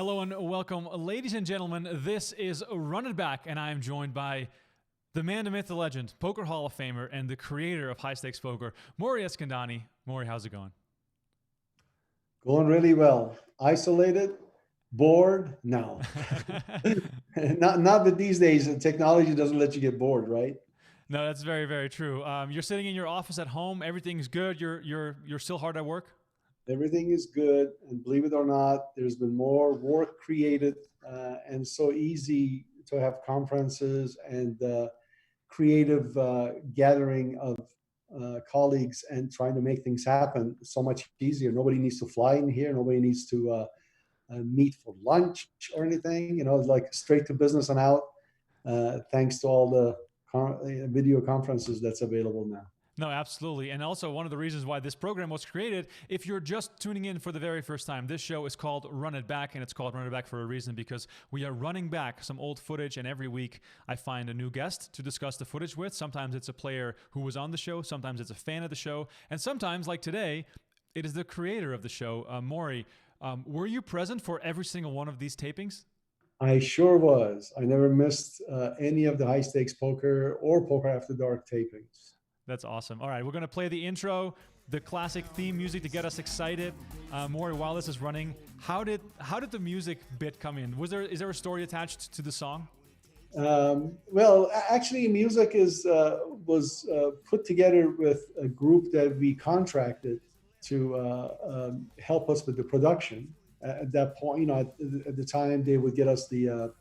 Hello and welcome, ladies and gentlemen. This is Run It Back, and I am joined by the man, the myth, the legend, Poker Hall of Famer, and the creator of High Stakes Poker, Mori Eskandani. Mori, how's it going? Going really well. Isolated, bored? No. not that these days the technology doesn't let you get bored, right? No, that's very, very true. You're sitting in your office at home. Everything's good. You're still hard at work. Everything is good, and believe it or not, there's been more work created, and so easy to have conferences and creative gathering of colleagues and trying to make things happen so much easier. Nobody needs to fly in here. Nobody needs to meet for lunch or anything. It's like straight to business and out, thanks to all the video conferences that's available now. No, absolutely. And also one of the reasons why this program was created, if you're just tuning in for the very first time, this show is called Run It Back, and it's called Run It Back for a reason, because we are running back some old footage, and every week I find a new guest to discuss the footage with. Sometimes it's a player who was on the show, sometimes it's a fan of the show, and sometimes, like today, it is the creator of the show. Mori, were you present for every single one of these tapings? I sure was. I never missed any of the High Stakes Poker or Poker After Dark tapings. That's awesome. All right, we're going to play the intro, the classic theme music to get us excited. Maury, while this is running, how did the music bit come in? Is there a story attached to the song? Well, actually, music was put together with a group that we contracted to help us with the production. At that point, at the time, they would get us the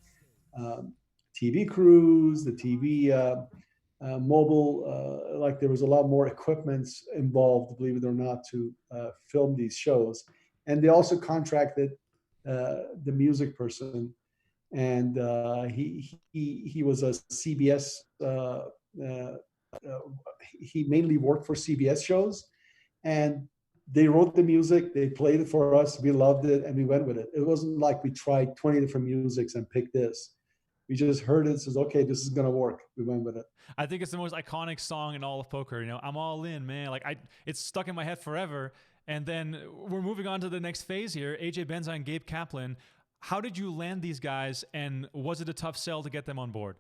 TV crews, the TV. Mobile, like there was a lot more equipment involved, believe it or not, to film these shows. And they also contracted the music person, and he was a CBS. He mainly worked for CBS shows, and they wrote the music. They played it for us. We loved it, and we went with it. It wasn't like we tried 20 different musics and picked this. We just heard it, says, okay, this is gonna work. We went with it. I think it's the most iconic song in all of poker. I'm all in, man. It's stuck in my head forever. And then we're moving on to the next phase here. AJ Benza and Gabe Kaplan. How did you land these guys, and was it a tough sell to get them on board?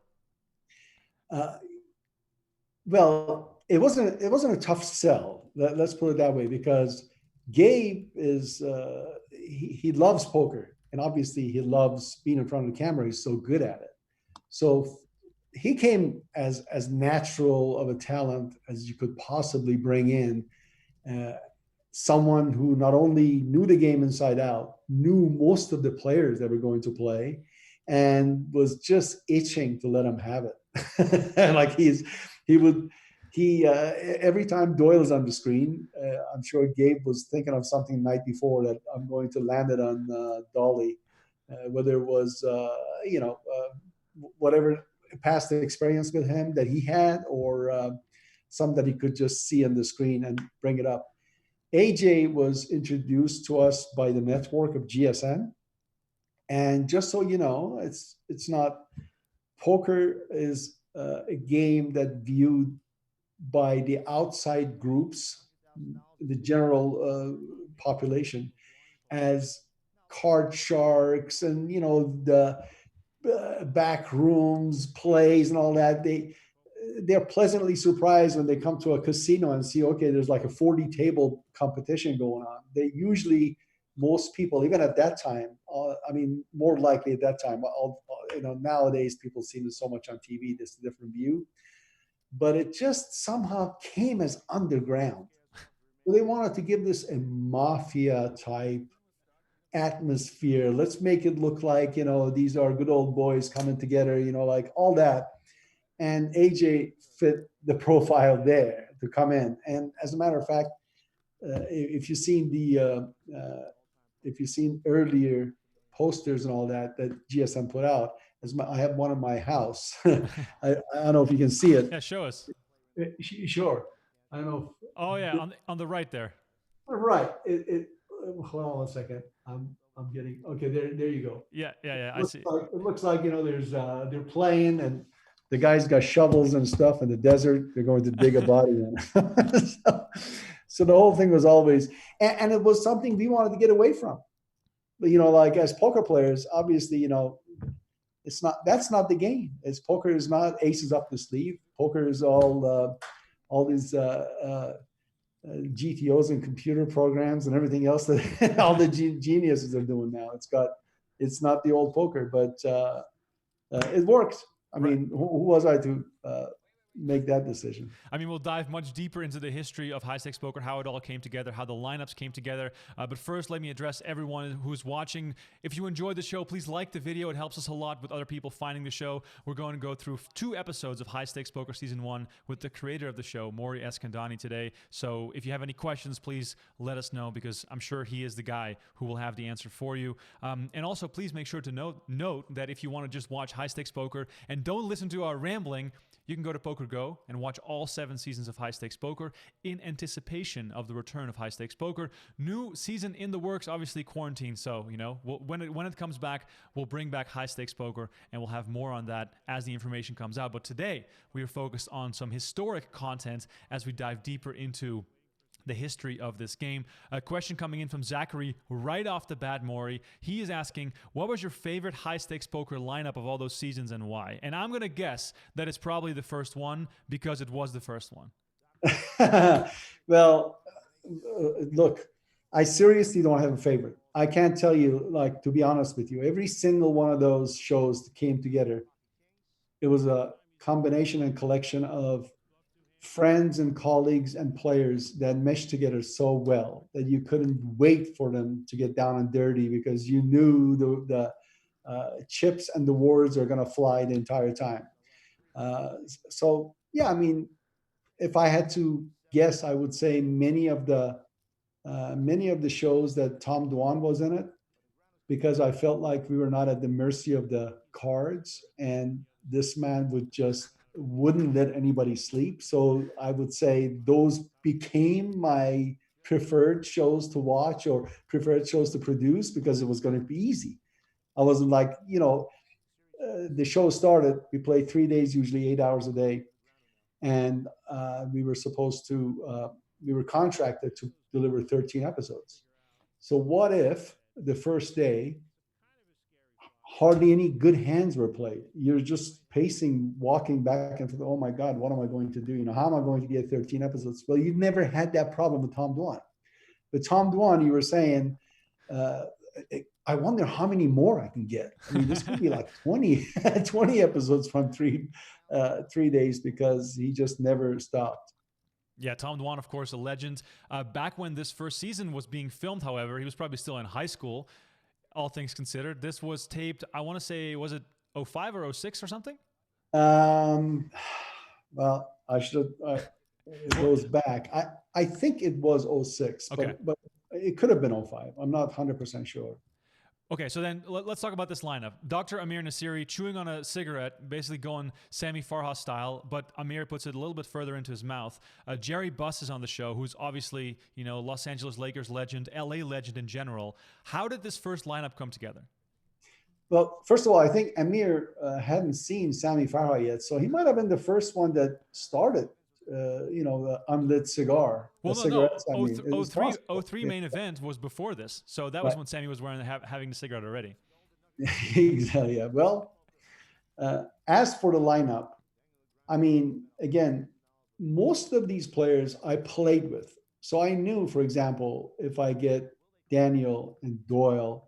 Well, it wasn't a tough sell. Let's put it that way, because Gabe is he loves poker, and obviously he loves being in front of the camera. He's so good at it. So he came as natural of a talent as you could possibly bring in. Someone who not only knew the game inside out, knew most of the players that were going to play, and was just itching to let him have it. And like every time Doyle is on the screen, I'm sure Gabe was thinking of something the night before that I'm going to land it on Dolly, whether it was whatever past experience with him that he had, or some that he could just see on the screen and bring it up. AJ was introduced to us by the network of GSN. And just so you know, it's not, poker is a game that viewed by the outside groups, the general population, as card sharks and, the back rooms, plays and all that. They're pleasantly surprised when they come to a casino and see, okay, there's like a 40 table competition going on. They usually, most people, even at that time, more likely at that time, nowadays people see it so much on TV, this is a different view, but it just somehow came as underground. They wanted to give this a mafia type atmosphere. Let's make it look like, these are good old boys coming together, like all that. And AJ fit the profile there to come in. And as a matter of fact, if you've seen earlier posters and all that GSM put out, I have one in my house. I don't know if you can see it. Yeah, show us. Sure. I don't know. Oh yeah, on the right there. Right. Hold on one second. I'm getting okay. There you go. Yeah. I see. It looks like there's they're playing, and the guys got shovels and stuff in the desert. They're going to dig a body in. So the whole thing was always, and it was something we wanted to get away from. like as poker players, obviously, that's not the game. Poker is not aces up the sleeve. Poker is all these GTOs and computer programs and everything else that all the geniuses are doing now. It's not the old poker, but it worked. I mean, who was I to make that decision? I mean, we'll dive much deeper into the history of high stakes poker, how it all came together, how the lineups came together. But first, let me address everyone who's watching. If you enjoyed the show, please like the video. It helps us a lot with other people finding the show. We're going to go through 2 episodes of High Stakes Poker Season 1 with the creator of the show, Mori Eskandani, today. So if you have any questions, please let us know, because I'm sure he is the guy who will have the answer for you. And also, please make sure to note that if you want to just watch High Stakes Poker and don't listen to our rambling, you can go to PokerGo and watch all 7 seasons of High Stakes Poker in anticipation of the return of High Stakes Poker. New season in the works, obviously quarantine. So, when it comes back, we'll bring back High Stakes Poker, and we'll have more on that as the information comes out. But today, we are focused on some historic content as we dive deeper into the history of this game. A question coming in from Zachary right off the bat, Mori. He is asking, what was your favorite high-stakes poker lineup of all those seasons and why? And I'm going to guess that it's probably the first one, because it was the first one. Well, look, I seriously don't have a favorite. I can't tell you, to be honest with you, every single one of those shows that came together, it was a combination and collection of friends and colleagues and players that meshed together so well that you couldn't wait for them to get down and dirty, because you knew the chips and the words are going to fly the entire time. So yeah, I mean, if I had to guess, I would say many of the shows that Tom Dwan was in it, because I felt like we were not at the mercy of the cards, and this man wouldn't let anybody sleep. So I would say those became my preferred shows to watch or preferred shows to produce, because it was going to be easy. I wasn't like, the show started, we played 3 days, usually 8 hours a day. And we were contracted to deliver 13 episodes. So what if the first day, hardly any good hands were played? You're just pacing, walking back and forth. Oh my God, what am I going to do? How am I going to get 13 episodes? Well, you never had that problem with Tom Dwan. But Tom Dwan, you were saying, I wonder how many more I can get. I mean, this could be like 20 episodes from three days, because he just never stopped. Yeah, Tom Dwan, of course, a legend. Back when this first season was being filmed, however, he was probably still in high school, all things considered. This was taped, I want to say, was it 05 or 06 or something? Well, it goes back. I think it was 06, okay. but it could have been 05. I'm not 100% sure. Okay, so then let's talk about this lineup. Dr. Amir Nasiri chewing on a cigarette, basically going Sammy Farha style, but Amir puts it a little bit further into his mouth. Jerry Buss is on the show, who's obviously, Los Angeles Lakers legend, LA legend in general. How did this first lineup come together? Well, first of all, I think Amir hadn't seen Sammy Farha yet, so he might have been the first one that started, the unlit cigar. Well, no. 03 main event was before this, so that was when Sammy was having the cigarette already. Exactly. Yeah. Well, as for the lineup, I mean, again, most of these players I played with, so I knew, for example, if I get Daniel and Doyle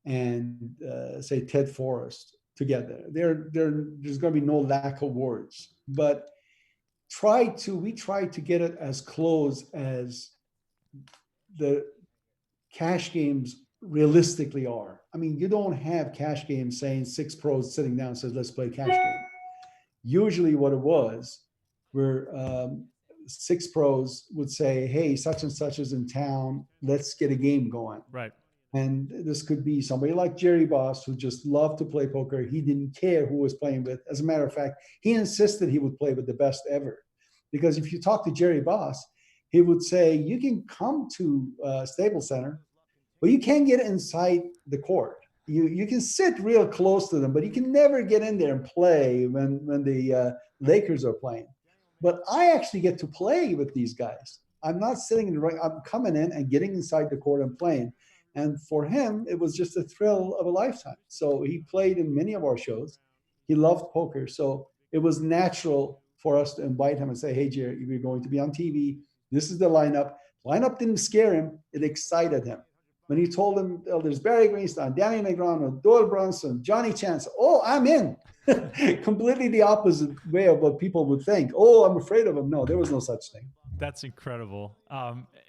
and say Ted Forrest together, there's going to be no lack of words, but we try to get it as close as the cash games realistically are. I mean, you don't have cash games saying 6 pros sitting down and says, let's play cash game. Usually what it was, where 6 pros would say, hey, such and such is in town, let's get a game going. Right. And this could be somebody like Jerry Buss, who just loved to play poker. He didn't care who was playing with. As a matter of fact, he insisted he would play with the best ever. Because if you talk to Jerry Buss, he would say, you can come to Staples Center, but you can't get inside the court. You can sit real close to them, but you can never get in there and play when the Lakers are playing. But I actually get to play with these guys. I'm not sitting in the ring. I'm coming in and getting inside the court and playing. And for him, it was just a thrill of a lifetime. So he played in many of our shows. He loved poker. So it was natural for us to invite him and say, hey, Jerry, we're going to be on TV. This is the lineup. Lineup didn't scare him. It excited him. When he told him, oh, there's Barry Greenstein, Daniel Negreanu, Doyle Brunson, Johnny Chance, oh, I'm in. Completely the opposite way of what people would think. Oh, I'm afraid of him. No, there was no such thing. That's incredible.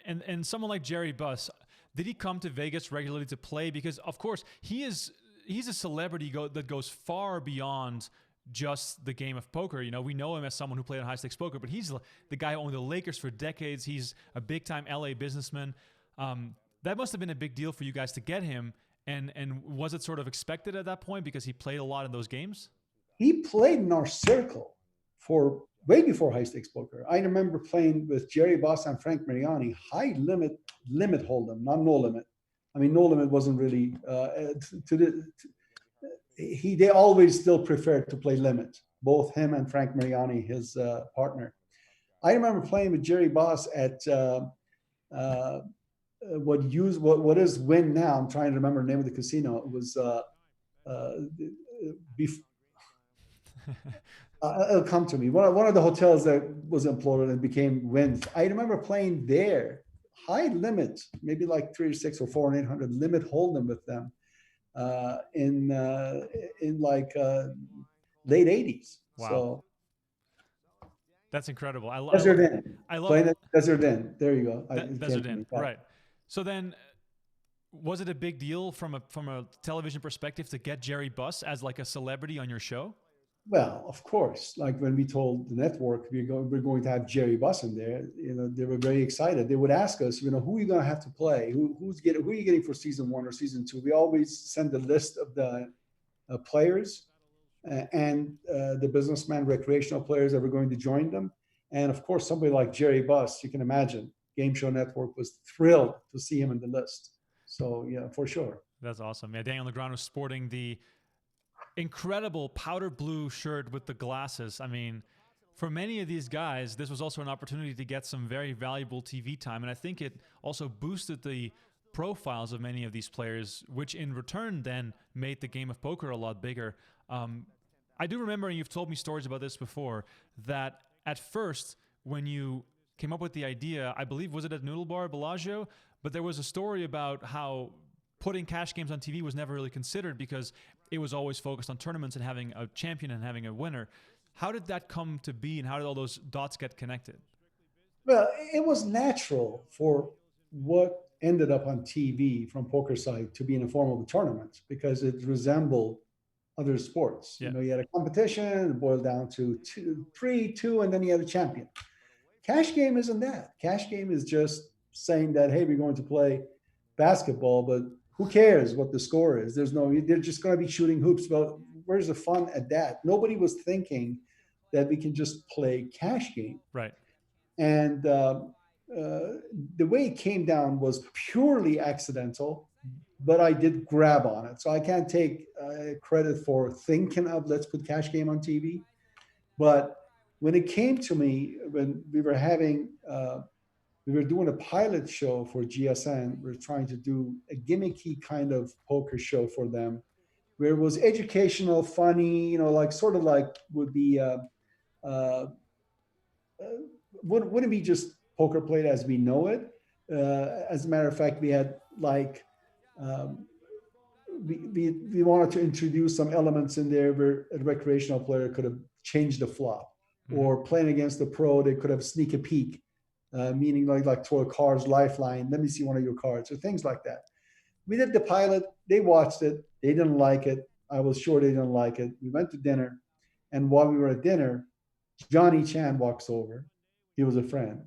And someone like Jerry Buss, did he come to Vegas regularly to play? Because of course he's a celebrity that goes far beyond just the game of poker. You know, we know him as someone who played on high stakes poker, but he's the guy who owned the Lakers for decades. He's a big time LA businessman. That must have been a big deal for you guys to get him. And was it sort of expected at that point because he played a lot in those games? He played in our circle for way before high stakes poker. I remember playing with Jerry Buss and Frank Mariani, high limit Holdem, not no limit. I mean, no limit wasn't really they always still preferred to play limit. Both him and Frank Mariani, his partner. I remember playing with Jerry Buss at what is Wynn now. I'm trying to remember the name of the casino. It was it'll come to me. One of the hotels that was imploded and became Wynn. I remember playing there, high limit, maybe like 3 or 6 or 4 and 800 limit Holdem with them in like late 80s. Wow. So that's incredible. Desert Inn. I love playing at Desert Inn. There you go. Desert Inn. Right. So then, was it a big deal from a television perspective to get Jerry Buss as like a celebrity on your show? Well, of course. Like when we told the network we're going to have Jerry Buss in there, you know, they were very excited. They would ask us, you know, who are you going to have to play? Who are you getting for season 1 or season 2? We always send a list of the players and the businessmen, recreational players that were going to join them. And of course, somebody like Jerry Buss, you can imagine, Game Show Network was thrilled to see him in the list. So yeah, for sure. That's awesome. Yeah, Daniel Negreanu sporting the incredible powder blue shirt with the glasses. I mean, for many of these guys, this was also an opportunity to get some very valuable TV time. And I think it also boosted the profiles of many of these players, which in return then made the game of poker a lot bigger. I do remember, and you've told me stories about this before, that at first, when you came up with the idea, I believe, was it at Noodle Bar Bellagio? But there was a story about how putting cash games on TV was never really considered because it was always focused on tournaments and having a champion and having a winner. How did that come to be, and how did all those dots get connected? Well, it was natural for what ended up on TV from poker side to be in the form of a tournament because it resembled other sports. Yeah. You know, you had a competition, it boiled down to 3, 2, and then you had a champion. Cash game isn't that. Cash game is just saying that, hey, we're going to play basketball, but who cares what the score is? They're just going to be shooting hoops. Well, where's the fun at that? Nobody was thinking that we can just play cash game. Right. And the way it came down was purely accidental, but I did grab on it. So I can't take credit for thinking of let's put cash game on TV. But when it came to me, when we were doing a pilot show for GSN, we were trying to do a gimmicky kind of poker show for them, where it was educational, funny, you know, like sort of like would be, wouldn't be just poker played as we know it. As a matter of fact, we had like, we wanted to introduce some elements in there where a recreational player could have changed the flop, or playing against the pro, they could have sneak a peek, meaning like throw a card's lifeline, let me see one of your cards, or things like that. We did the pilot, they watched it, they didn't like it. I was sure they didn't like it. We went to dinner, and while we were at dinner, Johnny Chan walks over. He was a friend.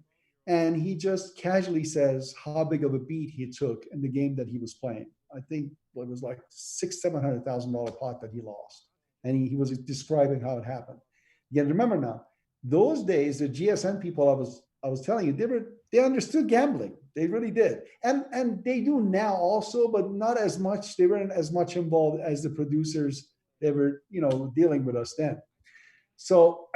And he just casually says how big of a beat he took in the game that he was playing. I think it was like $600,000-$700,000 pot that he lost. And he was describing how it happened. Again, remember now, those days, the GSN people I was telling you, they understood gambling. They really did. And they do now also, but not as much. They weren't as much involved as the producers they were, you know, dealing with us then. So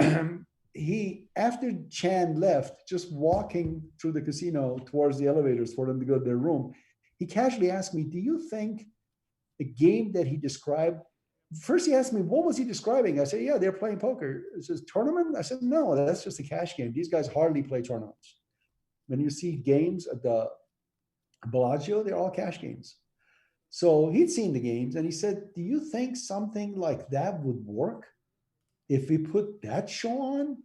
after Chan left, just walking through the casino towards the elevators for them to go to their room, he casually asked me, do you think a game that he described, first he asked me, what was he describing? I said, yeah, they're playing poker. It says tournament? I said, no, that's just a cash game. These guys hardly play tournaments. When you see games at the Bellagio, they're all cash games. So he'd seen the games and he said, do you think something like that would work if we put that show on?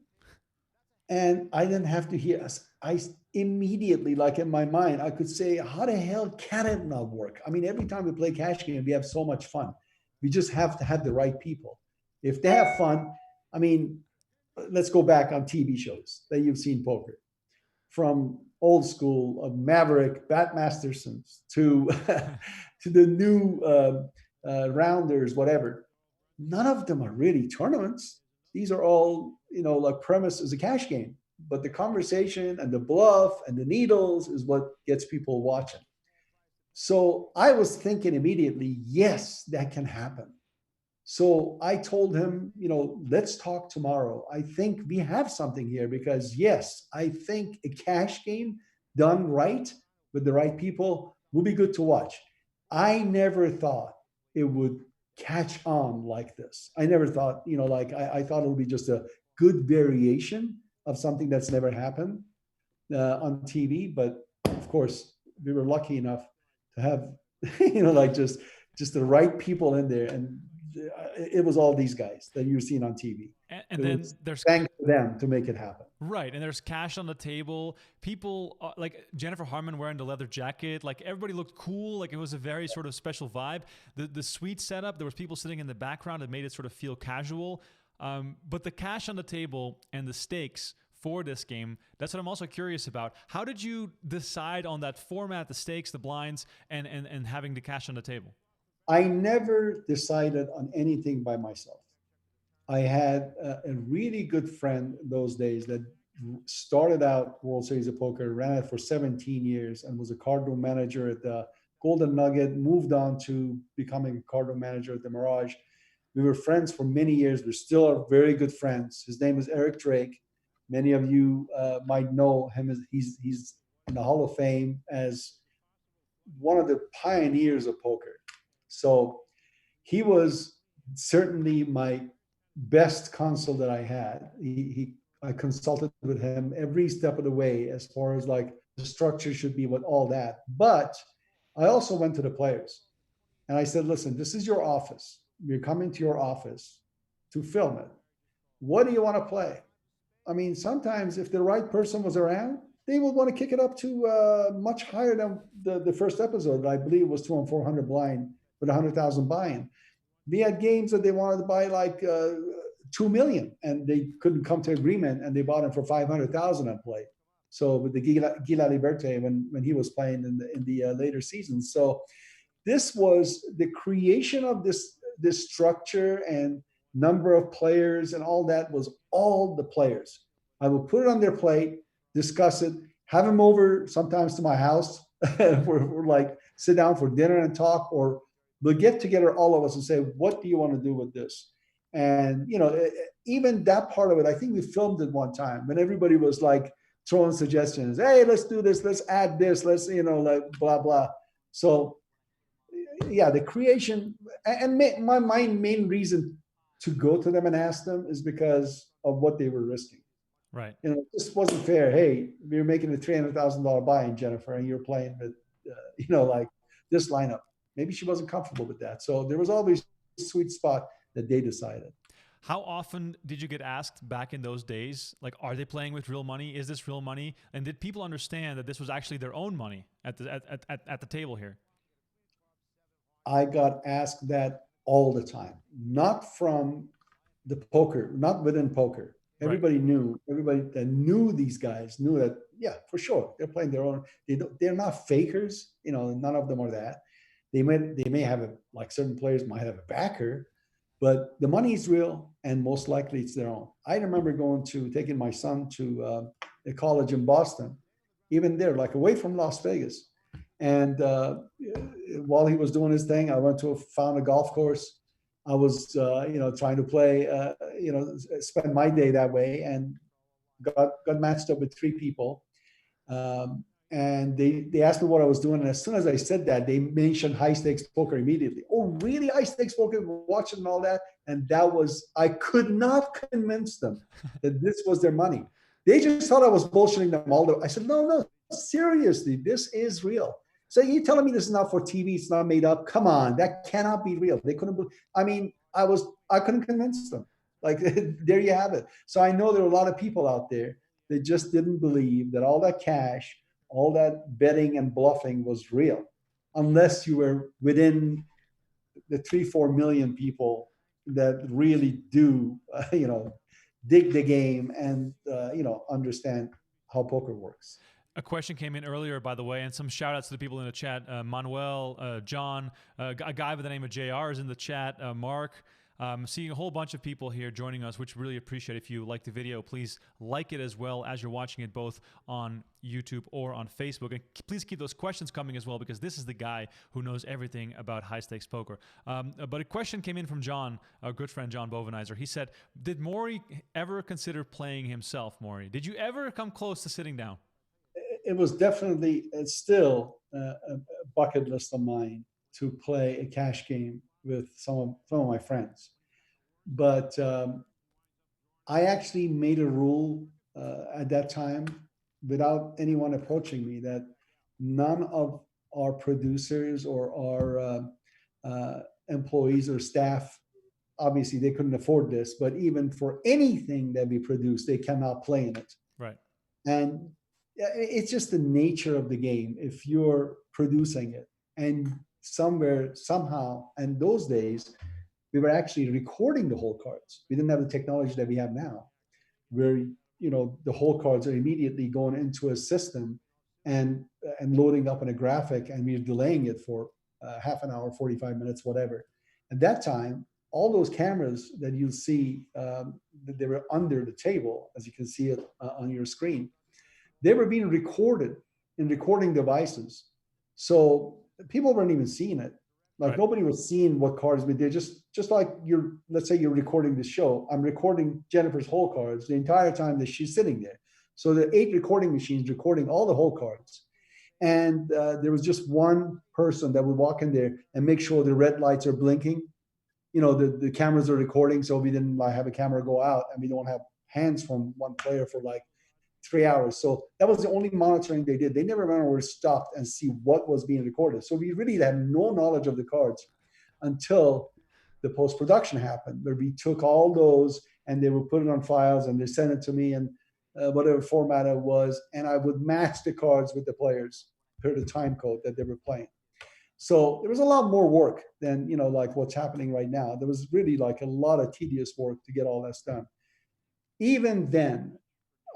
And I didn't have to hear us. I immediately, like in my mind, I could say, how the hell can it not work? I mean, every time we play cash game, we have so much fun. We just have to have the right people. If they have fun, I mean, let's go back on TV shows that you've seen poker. From old school of Maverick, Bat Mastersons to to the new rounders, whatever. None of them are really tournaments. These are all, like premise is a cash game, but the conversation and the bluff and the needles is what gets people watching. So I was thinking immediately, yes, that can happen. So I told him, let's talk tomorrow. I think we have something here because, yes, I think a cash game done right with the right people will be good to watch. I never thought it would catch on like this. I never thought, I thought it would be just a good variation of something that's never happened on TV. But of course, we were lucky enough to have, just the right people in there. And it was all these guys that you've seen on TV. And then there's thanks to them to make it happen. Right. And there's cash on the table. People like Jennifer Harmon wearing the leather jacket. Like everybody looked cool. Like it was a very sort of special vibe. The suite setup, there was people sitting in the background that made it sort of feel casual. But the cash on the table and the stakes for this game, that's what I'm also curious about. How did you decide on that format, the stakes, the blinds, and having the cash on the table? I never decided on anything by myself. I had a really good friend those days that started out World Series of Poker, ran it for 17 years, and was a card room manager at the Golden Nugget, moved on to becoming a card room manager at the Mirage. We were friends for many years. We still are very good friends. His name is Eric Drake. Many of you might know him. He's in the Hall of Fame as one of the pioneers of poker. So he was certainly my best counsel that I had. I consulted with him every step of the way as far as like the structure should be with all that. But I also went to the players and I said, listen, this is your office. You're coming to your office to film it. What do you want to play? I mean, sometimes if the right person was around, they would want to kick it up to much higher than the first episode. I believe it was 2 on 400 blind with 100,000 buy-in. We had games that they wanted to buy like 2 million and they couldn't come to agreement and they bought them for 500,000 and play. So with the Gila Liberte when he was playing in the later seasons. So this was the creation of this structure and number of players and all that was all the players. I will put it on their plate, discuss it, have them over sometimes to my house. we're like sit down for dinner and talk, or we'll get together all of us and say, what do you want to do with this? And even that part of it, I think we filmed it one time when everybody was like throwing suggestions. Hey, let's do this, let's add this, let's like blah blah. So yeah, the creation and my main reason to go to them and ask them is because of what they were risking. Right. It just wasn't fair. Hey, you're making a $300,000 buy-in, Jennifer, and you're playing with, like this lineup. Maybe she wasn't comfortable with that. So there was always a sweet spot that they decided. How often did you get asked back in those days, like, are they playing with real money? Is this real money? And did people understand that this was actually their own money at the table here? I got asked that all the time, not from the poker, not within poker. Everybody knew, everybody that knew these guys knew that, yeah, for sure, they're playing their own. They're not fakers, none of them are that. They may have like certain players might have a backer, but the money is real and most likely it's their own. I remember taking my son to a college in Boston, even there, like away from Las Vegas. And while he was doing his thing, I found a golf course. I was, trying to play, spend my day that way, and got matched up with 3 people. And they asked me what I was doing. And as soon as I said that, they mentioned high stakes poker immediately. Oh, really? High stakes poker, watching and all that. And I could not convince them that this was their money. They just thought I was bullshitting them I said, no, seriously, this is real. So you telling me this is not for TV, it's not made up? Come on, that cannot be real. They couldn't, I couldn't convince them. Like, there you have it. So I know there are a lot of people out there that just didn't believe that all that cash, all that betting and bluffing was real, unless you were within the 3-4 million people that really do, dig the game and, understand how poker works. A question came in earlier, by the way, and some shout outs to the people in the chat. Manuel, John, a guy by the name of JR is in the chat, Mark. Seeing a whole bunch of people here joining us, which really appreciate. If you like the video, please like it as well as you're watching it both on YouTube or on Facebook. And please keep those questions coming as well, because this is the guy who knows everything about high-stakes poker. But a question came in from John, our good friend John Bovenizer. He said, did Mori ever consider playing himself, Mori? Did you ever come close to sitting down? It was definitely, it's still a bucket list of mine to play a cash game with some of my friends. But I actually made a rule at that time, without anyone approaching me, that none of our producers or our employees or staff, obviously they couldn't afford this, but even for anything that we produce, they cannot play in it. Right. And it's just the nature of the game. If you're producing it, and somehow, and those days, we were actually recording the whole cards. We didn't have the technology that we have now, where the whole cards are immediately going into a system and loading up on a graphic, and we're delaying it for half an hour, 45 minutes, whatever. At that time, all those cameras that you'll see, they were under the table, as you can see it on your screen. They were being recorded in recording devices. So people weren't even seeing it. Like, right. Nobody was seeing what cards we did. Just like let's say you're recording the show. I'm recording Jennifer's whole cards the entire time that she's sitting there. So the 8 recording machines recording all the whole cards. And there was just one person that would walk in there and make sure the red lights are blinking. The cameras are recording, so we didn't have a camera go out, and we don't have hands from one player for 3 hours. So that was the only monitoring they did. They never went over, stopped and see what was being recorded. So we really had no knowledge of the cards until the post-production happened, where we took all those and they would put it on files and they sent it to me in whatever format it was. And I would match the cards with the players per the time code that they were playing. So there was a lot more work than, what's happening right now. There was really a lot of tedious work to get all that done. Even then,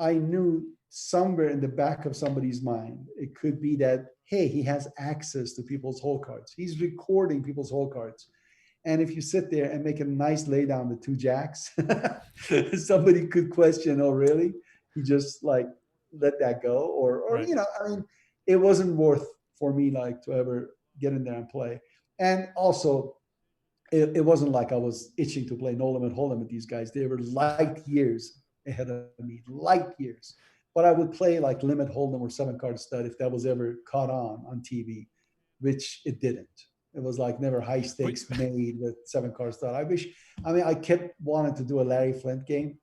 I knew somewhere in the back of somebody's mind, it could be that, hey, he has access to people's hole cards. He's recording people's hole cards. And if you sit there and make a nice laydown with 2 jacks, somebody could question, oh, really? He just let that go? Or right. It wasn't worth for me to ever get in there and play. And also, it wasn't like I was itching to play no limit Holdem with these guys. They were light years ahead of me, light years. But I would play limit Holdem or 7-card stud if that was ever caught on TV, which it didn't. It was never high stakes made with 7-card stud. I kept wanting to do a Larry Flint game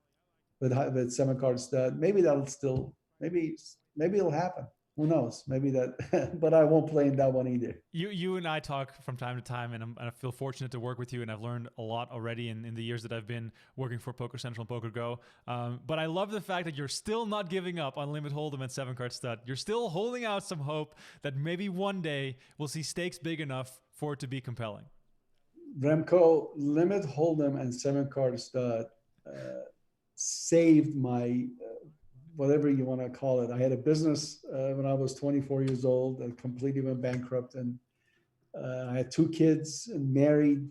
with 7-card stud. Maybe that'll still, maybe it'll happen. Who knows? Maybe that, but I won't play in that one either. You and I talk from time to time, and I feel fortunate to work with you, and I've learned a lot already in the years that I've been working for Poker Central and PokerGo. But I love the fact that you're still not giving up on Limit Hold'em and 7-card stud. You're still holding out some hope that maybe one day we'll see stakes big enough for it to be compelling. Remko, Limit Hold'em and 7-card stud saved my... whatever you want to call it. I had a business when I was 24 years old and completely went bankrupt. And I had 2 kids and married,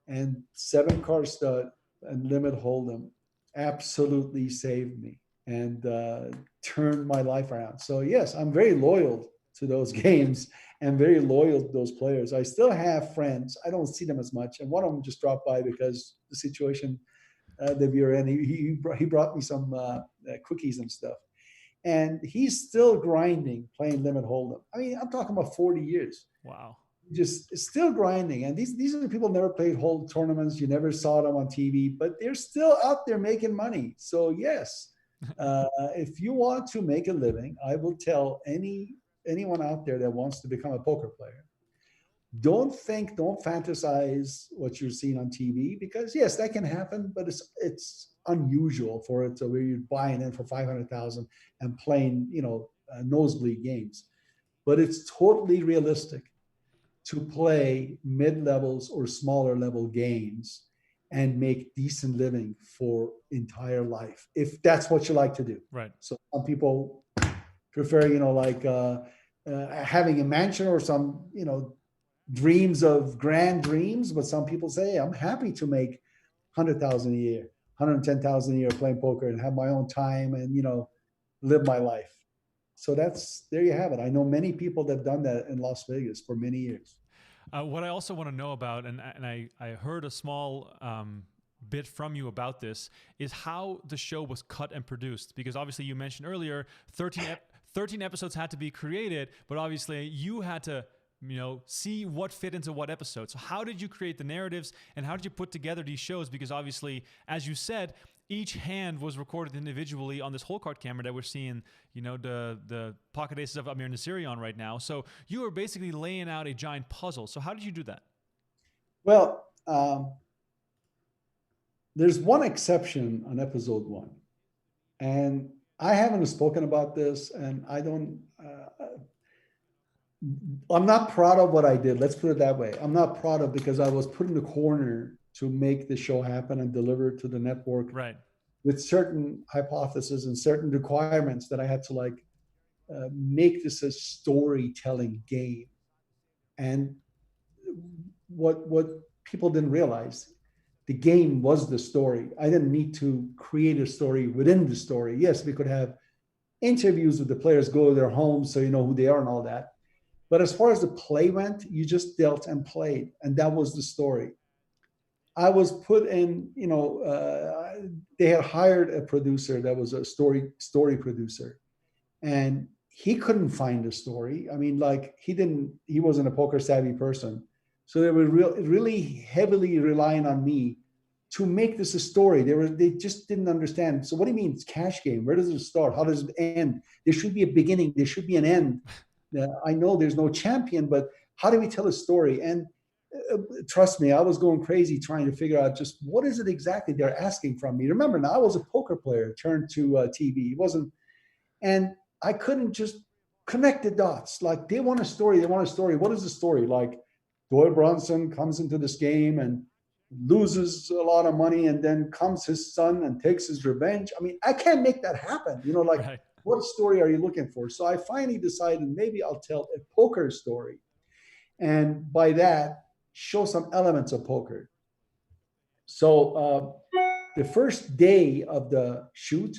and 7-card stud and Limit Hold'em absolutely saved me and turned my life around. So yes, I'm very loyal to those games and very loyal to those players. I still have friends. I don't see them as much. And one of them just dropped by because the situation that we were in, he brought me some cookies and stuff. And he's still grinding, playing limit hold'em. I mean, I'm talking about 40 years. Wow. Just still grinding. And these are the people who never played hold tournaments. You never saw them on TV, but they're still out there making money. So yes, if you want to make a living, I will tell anyone out there that wants to become a poker player, don't fantasize what you're seeing on TV, because yes, that can happen, but it's unusual for it to where you're buying in for 500,000 and playing, nosebleed games. But it's totally realistic to play mid-levels or smaller level games and make decent living for entire life, if that's what you like to do. Right. So some people prefer, having a mansion or some, dreams of grand dreams. But some people say, hey, I'm happy to make 100,000 a year, 110,000 a year playing poker and have my own time and, live my life. So there you have it. I know many people that have done that in Las Vegas for many years. What I also want to know about, and I heard a small bit from you about this, is how the show was cut and produced. Because obviously you mentioned earlier 13 episodes had to be created, but obviously you had to see what fit into what episode. So how did you create the narratives, and how did you put together these shows? Because obviously, as you said, each hand was recorded individually on this whole card camera that we're seeing, the pocket aces of Amir Nasiri on right now. So you were basically laying out a giant puzzle. So how did you do that? Well, there's one exception on episode 1, and I haven't spoken about this, and I'm not proud of what I did. Let's put it that way. I'm not proud of, because I was put in the corner to make the show happen and deliver to the network, right, with certain hypotheses and certain requirements that I had to make this a storytelling game. And what people didn't realize, the game was the story. I didn't need to create a story within the story. Yes, we could have interviews with the players, go to their homes so you know who they are and all that. But as far as the play went, you just dealt and played, and that was the story. I was put in, they had hired a producer that was a story producer, and he couldn't find a story. I mean, he wasn't a poker savvy person. So they were really heavily relying on me to make this a story. They just didn't understand. So what do you mean it's cash game? Where does it start? How does it end? There should be a beginning. There should be an end. I know there's no champion, but how do we tell a story? And trust me, I was going crazy trying to figure out just what is it exactly they're asking from me. Remember, now I was a poker player turned to TV. It wasn't, and I couldn't just connect the dots. Like, they want a story. They want a story. What is the story? Like, Doyle Brunson comes into this game and loses a lot of money, and then comes his son and takes his revenge. I mean, I can't make that happen. right. What story are you looking for? So I finally decided maybe I'll tell a poker story. And by that, show some elements of poker. So the first day of the shoot,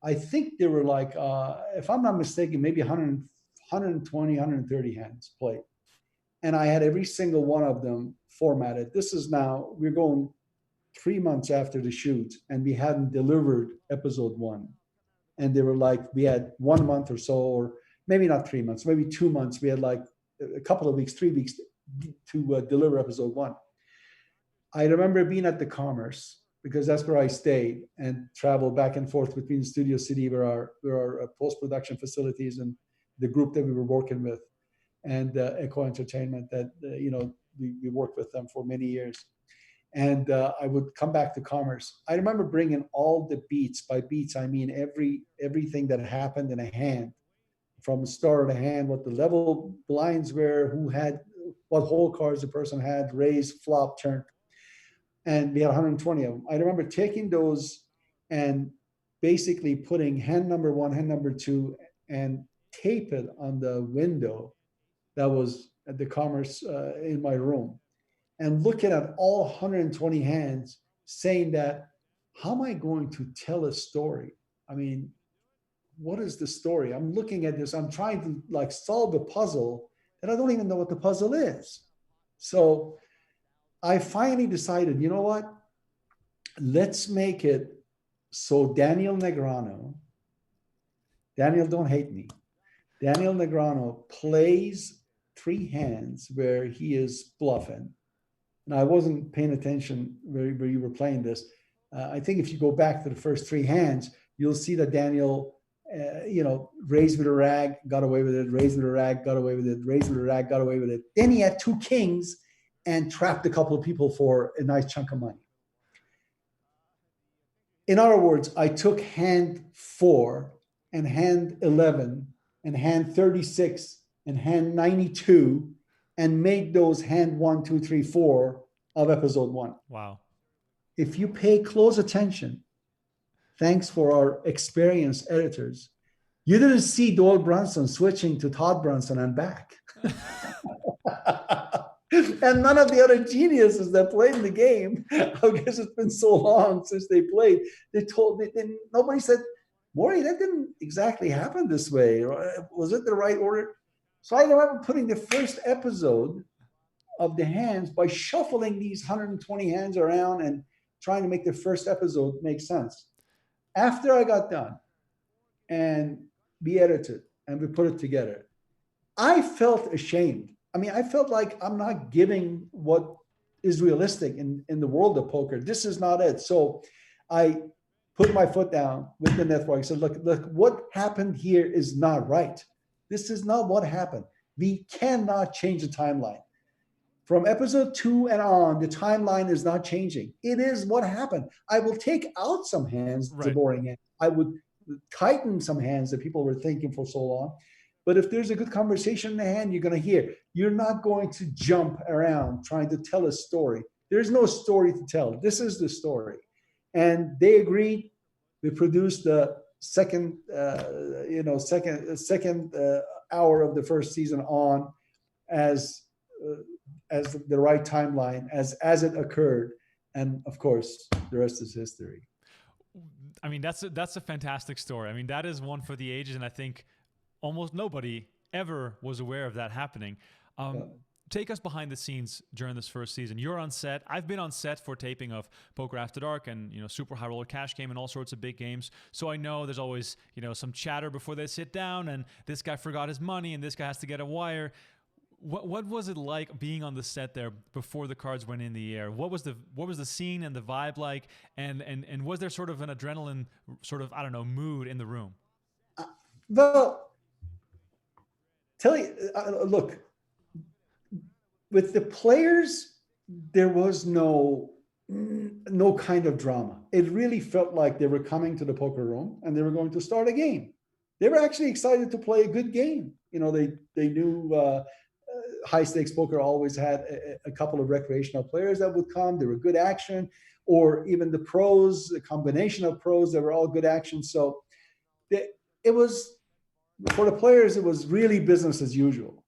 I think there were if I'm not mistaken, maybe 120, 130 hands played. And I had every single one of them formatted. We're going 3 months after the shoot, and we hadn't delivered episode 1. And they were we had 1 month or so, or maybe not 3 months, maybe 2 months. We had a couple of weeks, 3 weeks to deliver episode 1. I remember being at the Commerce, because that's where I stayed, and traveled back and forth between Studio City, where our post-production facilities, and the group that we were working with, and Echo Entertainment that, we worked with them for many years. And I would come back to Commerce. I remember bringing all the beats. By beats, I mean everything that happened in a hand, from the start of the hand, what the level blinds were, who had what hole cards the person had, raise, flop, turn. And we had 120 of them. I remember taking those and basically putting hand number 1, hand number 2, and tape it on the window that was at the Commerce in my room, and looking at all 120 hands, saying that, how am I going to tell a story? I mean, what is the story? I'm looking at this, I'm trying to solve a puzzle, and I don't even know what the puzzle is. So I finally decided, you know what? Let's make it so Daniel Negreanu Daniel, don't hate me. Daniel Negreanu plays 3 hands where he is bluffing. And I wasn't paying attention where you were playing this. I think if you go back to the first 3 hands, you'll see that Daniel, raised with a rag, got away with it, raised with a rag, got away with it, raised with a rag, got away with it. Then he had 2 kings and trapped a couple of people for a nice chunk of money. In other words, I took hand 4 and hand 11 and hand 36 and hand 92 and made those hand 1, 2, 3, 4 of episode 1. Wow. If you pay close attention, thanks for our experienced editors, you didn't see Doyle Brunson switching to Todd Brunson and back. And none of the other geniuses that played in the game, I guess it's been so long since they played, nobody said, Mori, that didn't exactly happen this way. Was it the right order? So I remember putting the first episode of the hands by shuffling these 120 hands around and trying to make the first episode make sense. After I got done and we edited and we put it together, I felt ashamed. I mean, I felt like I'm not giving what is realistic in the world of poker. This is not it. So I put my foot down with the network. I said, look, what happened here is not right. This is not what happened. We cannot change the timeline. From episode 2 and on, the timeline is not changing. It is what happened. I will take out some hands, the boring hands. I would tighten some hands that people were thinking for so long. But if there's a good conversation in the hand, you're going to hear. You're not going to jump around trying to tell a story. There's no story to tell. This is the story. And they agreed. We produced the second hour of the first season on as the right timeline, as it occurred. And of course, the rest is history. I mean, that's a fantastic story. I mean, that is one for the ages, and I think almost nobody ever was aware of that happening. Take us behind the scenes during this first season. You're on set. I've been on set for taping of Poker After Dark and Super High Roller Cash Game and all sorts of big games. So I know there's always some chatter before they sit down, and this guy forgot his money, and this guy has to get a wire. What was it like being on the set there before the cards went in the air? What was the scene and the vibe like? And was there sort of an adrenaline sort of mood in the room? Well, look, with the players, there was no kind of drama. It really felt like they were coming to the poker room and they were going to start a game. They were actually excited to play a good game. They knew high stakes poker always had a couple of recreational players that would come. They were good action, or even the pros, a combination of pros that were all good action. So it was, for the players, it was really business as usual.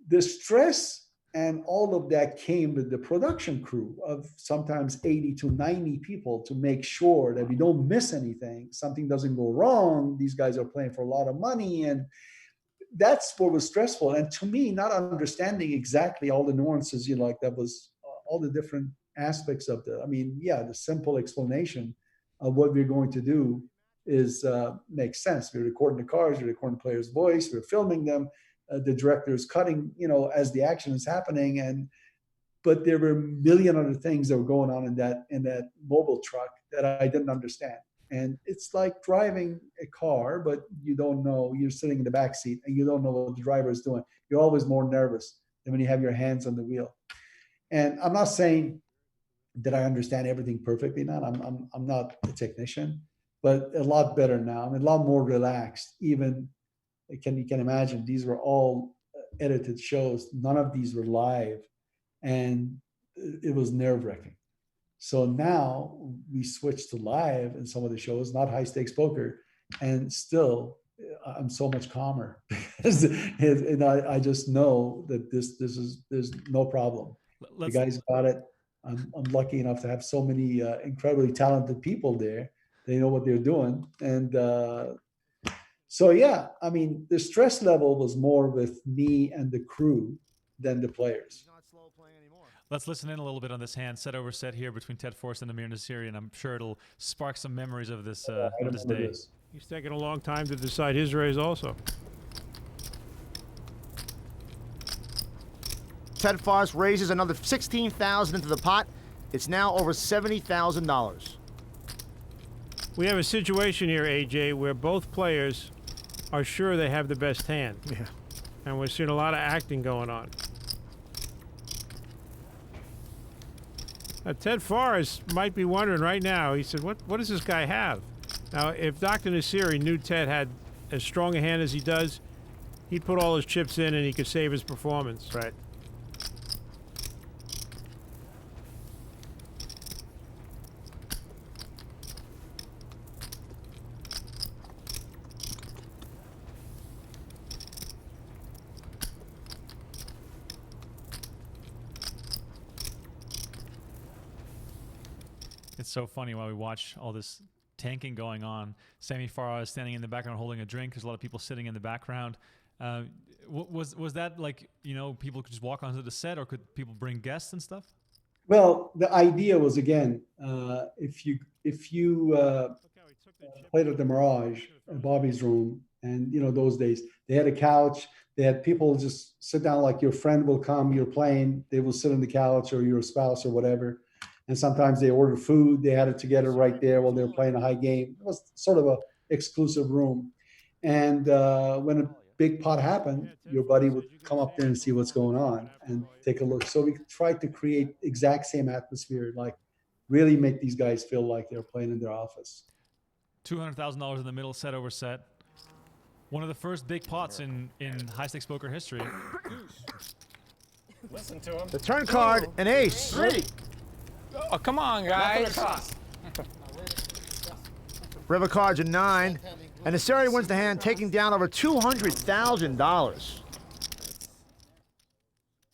The stress and all of that came with the production crew of sometimes 80 to 90 people to make sure that we don't miss anything, something doesn't go wrong. These guys are playing for a lot of money, and that's what was stressful. And to me, not understanding exactly all the nuances, that was all the different aspects of the simple explanation of what we're going to do is makes sense. We're recording the cards, we're recording the player's voice, we're filming them. The director is cutting, as the action is happening. But there were a million other things that were going on in that mobile truck that I didn't understand. And it's like driving a car, but you don't know. You're sitting in the back seat and you don't know what the driver is doing. You're always more nervous than when you have your hands on the wheel. And I'm not saying that I understand everything perfectly now. I'm not a technician, but a lot better now. I'm a lot more relaxed. Even you can imagine these were all edited shows. None of these were live, and it was nerve-wracking. So now we switched to live in some of the shows, not high stakes poker, and still I'm so much calmer because I just know that there's no problem. The guys got it. I'm lucky enough to have so many incredibly talented people there. They know what they're doing, and so yeah, the stress level was more with me and the crew than the players. Let's listen in a little bit on this hand, set over set here between Ted Forrest and Amir Nasiri, and I'm sure it'll spark some memories of this day. He's taking a long time to decide his raise also. Ted Farha raises another $16,000 into the pot. It's now over $70,000. We have a situation here, AJ, where both players are sure they have the best hand. Yeah. And we're seeing a lot of acting going on. Now, Ted Farha might be wondering right now, he said, what does this guy have? Now, if Dr. Nassiri knew Ted had as strong a hand as he does, he'd put all his chips in and he could save his performance. Right. It's so funny while we watch all this tanking going on. Sammy Farha is standing in the background holding a drink. There's a lot of people sitting in the background. Was that like, people could just walk onto the set, or could people bring guests and stuff? Well, the idea was, again, if you played at the Mirage, Bobby's room, and those days they had a couch. They had people just sit down, like your friend will come, you're playing, they will sit on the couch, or your spouse or whatever. And sometimes they order food. They had it together right there while they were playing a high game. It was sort of a exclusive room. And when a big pot happened, your buddy would come up there and see what's going on and take a look. So we tried to create exact same atmosphere, like really make these guys feel like they're playing in their office. $200,000 in the middle, set over set. One of the first big pots in high-stakes poker history. Listen to him. The turn card, an ace. 3. Oh, come on, guys. River cards a 9. And Nassiri wins the hand, taking down over $200,000.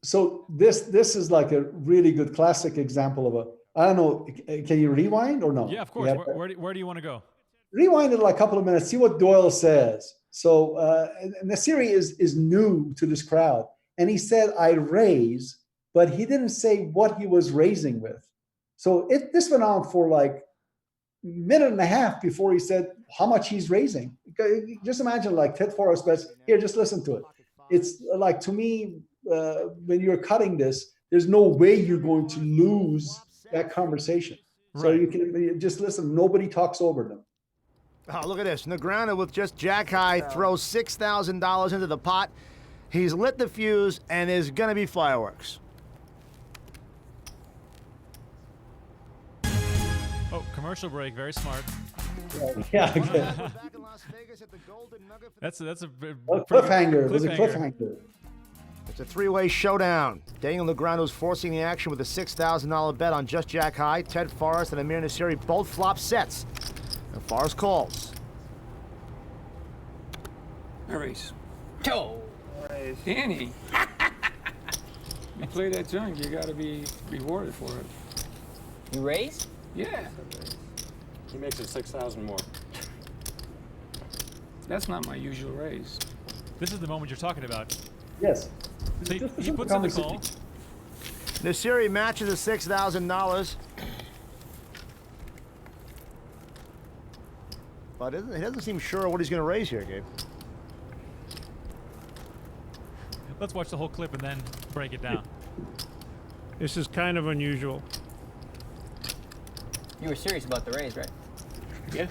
So this is like a really good classic example of I don't know, can you rewind or no? Yeah, of course. Where do you want to go? Rewind it like a couple of minutes, see what Doyle says. So Nassiri is new to this crowd. And he said, I raise, but he didn't say what he was raising with. So this went on for like a minute and a half before he said how much he's raising. Just imagine, like, Ted Farha's best. Here, just listen to it. It's like, to me, when you're cutting this, there's no way you're going to lose that conversation. Right. So you can just listen. Nobody talks over them. Oh, look at this. Negreanu with just jack high throws $6,000 into the pot. He's lit the fuse, and there's going to be fireworks. Oh, commercial break. Very smart. Yeah. Okay. That's a cliffhanger. It was a cliffhanger. It's a three-way showdown. Daniel Negreanu is forcing the action with a $6,000 bet on just jack high. Ted Farha and Amir Nassiri both flop sets. And Farha calls. I raise. Oh, Danny. You play that junk, you got to be rewarded for it. You raise? Yeah. He makes it 6,000 more. That's not my usual raise. This is the moment you're talking about. Yes. So he puts in the call. Nassiri matches the $6,000. But he doesn't seem sure what he's going to raise here, Gabe. Let's watch the whole clip and then break it down. This is kind of unusual. You were serious about the raise, right? Yeah.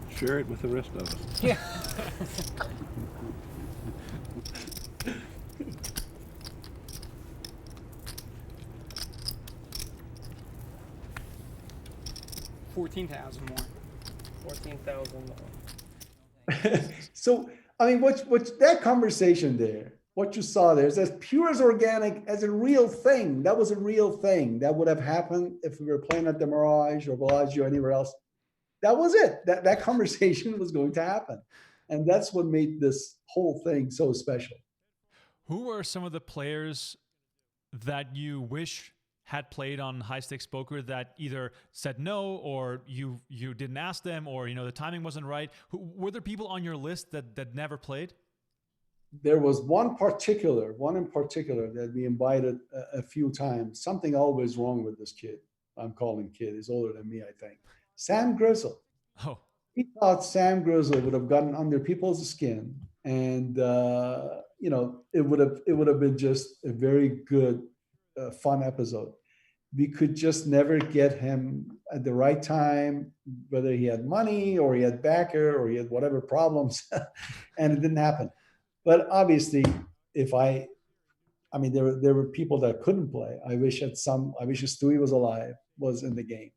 Share it with the rest of us. Yeah. $14,000 more. 14,000. So, I mean, what that conversation there, what you saw there is as pure as organic as a real thing. That was a real thing. That would have happened if we were playing at the Mirage or Bellagio or anywhere else. That was it. That conversation was going to happen. And that's what made this whole thing so special. Who are some of the players that you wish had played on high stakes poker that either said no, or you didn't ask them, or the timing wasn't right? Were there people on your list that never played? There was one in particular that we invited a few times. Something always wrong with this kid. I'm calling kid. He's older than me, I think. Sam Grizzle. Oh, He thought Sam Grizzle would have gotten under people's skin, and it would have been just a very good, fun episode. We could just never get him at the right time, whether he had money or he had backer or he had whatever problems, and it didn't happen. But obviously, there were people that couldn't play. I wish Stewie was in the game.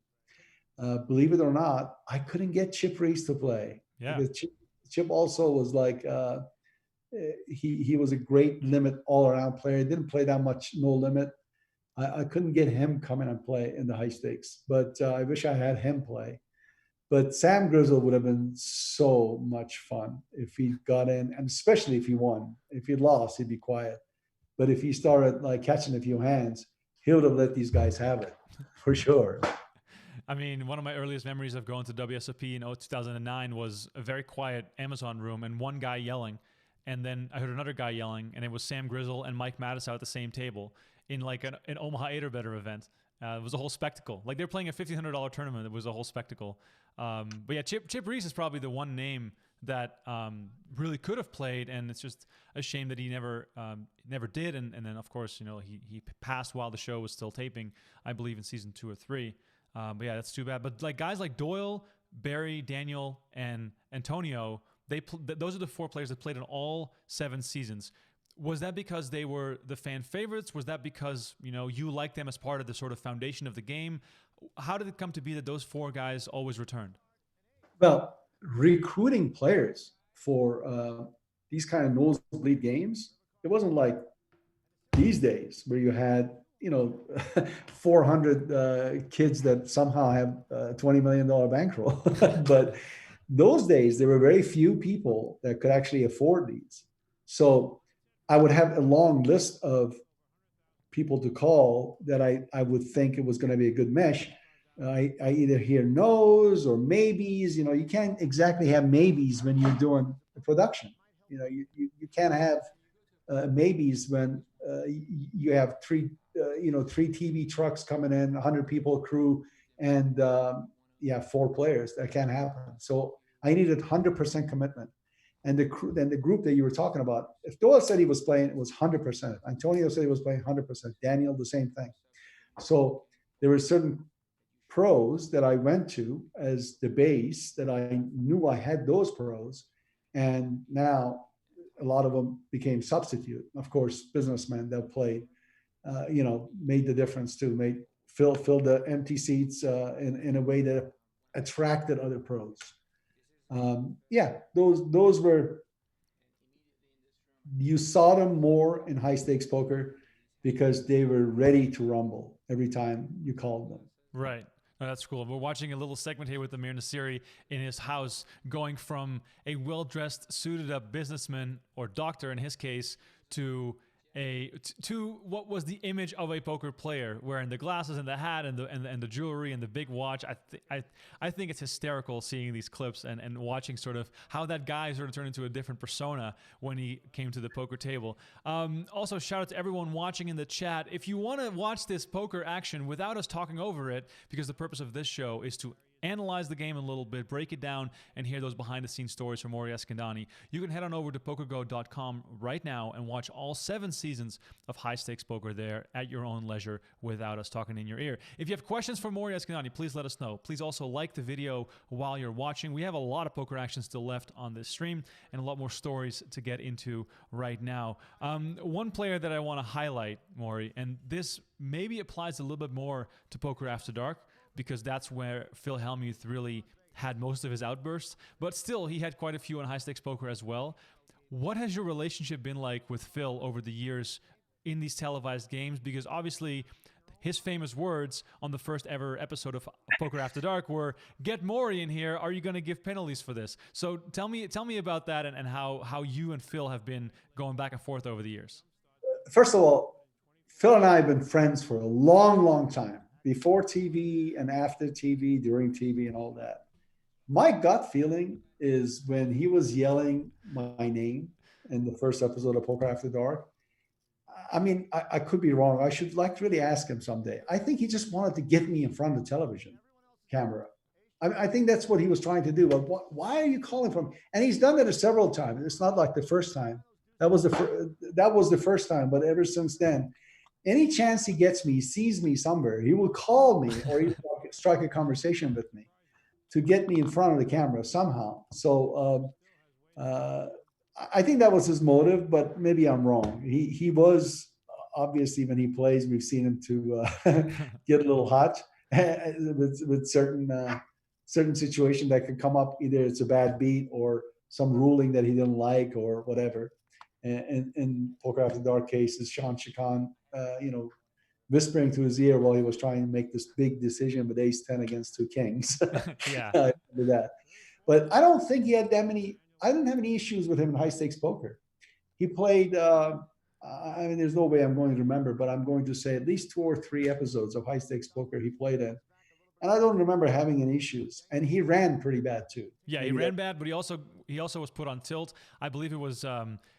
Believe it or not, I couldn't get Chip Reese to play. Yeah. Because Chip also was like, he was a great limit all-around player. He didn't play that much no limit. I couldn't get him coming and play in the high stakes, but I wish I had him play. But Sam Grizzle would have been so much fun if he got in, and especially if he won. If he lost, he'd be quiet. But if he started like catching a few hands, he would have let these guys have it for sure. I mean, one of my earliest memories of going to WSOP in 2009 was a very quiet Amazon room and one guy yelling. And then I heard another guy yelling, and it was Sam Grizzle and Mike Matusow at the same table in like an Omaha 8 or better event. It was a whole spectacle. Like they're playing a $1,500 tournament. It was a whole spectacle. But yeah, Chip Reese is probably the one name that really could have played, and it's just a shame that he never did. And then of course, he passed while the show was still taping, I believe in season 2 or 3. But yeah, that's too bad. But like guys like Doyle, Barry, Daniel, and Antonio, those are the 4 players that played in all 7 seasons. Was that because they were the fan favorites? Was that because, you liked them as part of the sort of foundation of the game? How did it come to be that those 4 guys always returned? Well, recruiting players for these kind of nosebleed games, it wasn't like these days where you had 400 kids that somehow have a $20 million bankroll. But those days, there were very few people that could actually afford these. So I would have a long list of people to call that I would think it was going to be a good mesh. I either hear no's or maybes. You can't exactly have maybes when you're doing the production. You can't have maybes when you have three TV trucks coming in, 100 people crew, and 4 players. That can't happen. So I needed 100% commitment. And the group that you were talking about, if Doyle said he was playing, it was 100%. Antonio said he was playing 100%. Daniel, the same thing. So there were certain pros that I went to as the base that I knew I had those pros. And now a lot of them became substitute. Of course, businessmen that played, made the difference too, filled the empty seats in a way that attracted other pros. Those were, you saw them more in high stakes poker because they were ready to rumble every time you called them. Right. Oh, that's cool. We're watching a little segment here with Amir Nassiri in his house, going from a well-dressed, suited-up businessman, or doctor in his case, to what was the image of a poker player, wearing the glasses and the hat and the jewelry and the big watch. I think it's hysterical seeing these clips and watching sort of how that guy sort of turned into a different persona when he came to the poker table. Also, shout out to everyone watching in the chat. If you want to watch this poker action without us talking over it, because the purpose of this show is to analyze the game a little bit, break it down, and hear those behind-the-scenes stories from Mori Eskandani, you can head on over to PokerGo.com right now and watch all 7 seasons of high-stakes poker there at your own leisure without us talking in your ear. If you have questions for Mori Eskandani, please let us know. Please also like the video while you're watching. We have a lot of poker action still left on this stream and a lot more stories to get into right now. One player that I want to highlight, Mori, and this maybe applies a little bit more to Poker After Dark, because that's where Phil Hellmuth really had most of his outbursts. But still, he had quite a few on high-stakes poker as well. What has your relationship been like with Phil over the years in these televised games? Because obviously, his famous words on the first ever episode of Poker After Dark were, "Get Mori in here. Are you going to give penalties for this?" So tell me about that and how you and Phil have been going back and forth over the years. First of all, Phil and I have been friends for a long, long time. Before TV and after TV, during TV and all that. My gut feeling is when he was yelling my name in the first episode of Poker After Dark, I mean, I could be wrong. I should really ask him someday. I think he just wanted to get me in front of the television camera. I think that's what he was trying to do. But why are you calling from? And he's done it several times. It's not like the first time. That was the first time. But ever since then, any chance he gets me, he sees me somewhere, he will call me or he will strike a conversation with me to get me in front of the camera somehow. So I think that was his motive, but maybe I'm wrong. He was obviously, when he plays, we've seen him to get a little hot with certain situation that could come up. Either it's a bad beat or some ruling that he didn't like or whatever. And in Poker After Dark cases, Sean Chacon, whispering to his ear while he was trying to make this big decision with ace 10 against two kings. Yeah. I remember that. But I don't think he had that many. I didn't have any issues with him in high stakes poker. He played, I mean, there's no way I'm going to remember, but I'm going to say at least 2 or 3 episodes of high stakes poker he played in. And I don't remember having any issues. And he ran pretty bad too. Yeah, he ran bad, but he also was put on tilt. I believe it was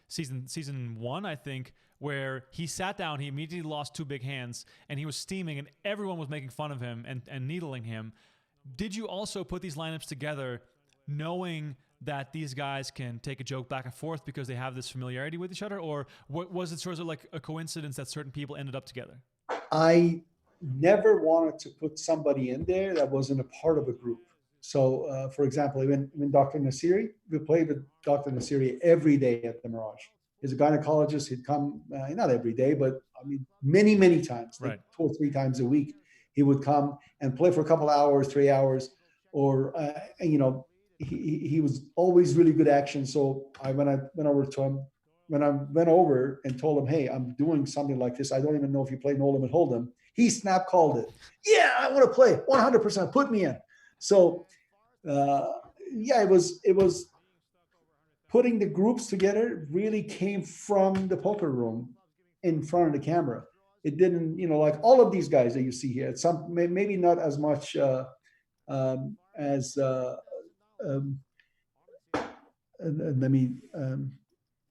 season 1, I think, where he sat down, he immediately lost 2 big hands, and he was steaming, and everyone was making fun of him and needling him. Did you also put these lineups together knowing that these guys can take a joke back and forth because they have this familiarity with each other? Or was it sort of like a coincidence that certain people ended up together? I never wanted to put somebody in there that wasn't a part of a group. So, for example, when Dr. Nasiri, we played with Dr. Nasiri every day at the Mirage. He's a gynecologist. He'd come, not every day, but I mean, many, many times, like 2 or 3 times a week. He would come and play for a couple hours, 3 hours, or, he was always really good action. So when I went over and told him, hey, I'm doing something like this. I don't even know if you play Holdem and Holdem. He snap called it. Yeah, I want to play 100%. Put me in. So, it was putting the groups together really came from the poker room in front of the camera. It didn't, like all of these guys that you see here, some maybe not as much as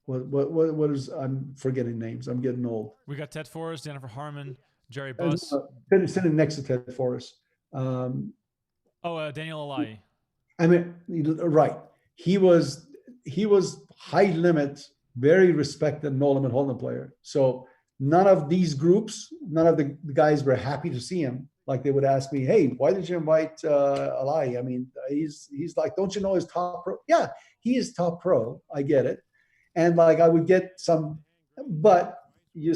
what is, I'm forgetting names. I'm getting old. We got Ted Forrest, Jennifer Harmon, Jerry Buss. Sitting next to Ted Forrest. Daniel Negreanu. I mean, right. He was high limit, very respected Holdem and Holdem player. So none of these groups, none of the guys were happy to see him. Like they would ask me, hey, why did you invite Alai? I mean, he's like, don't you know he's top pro? Yeah, he is top pro. I get it. And like I would get some, but you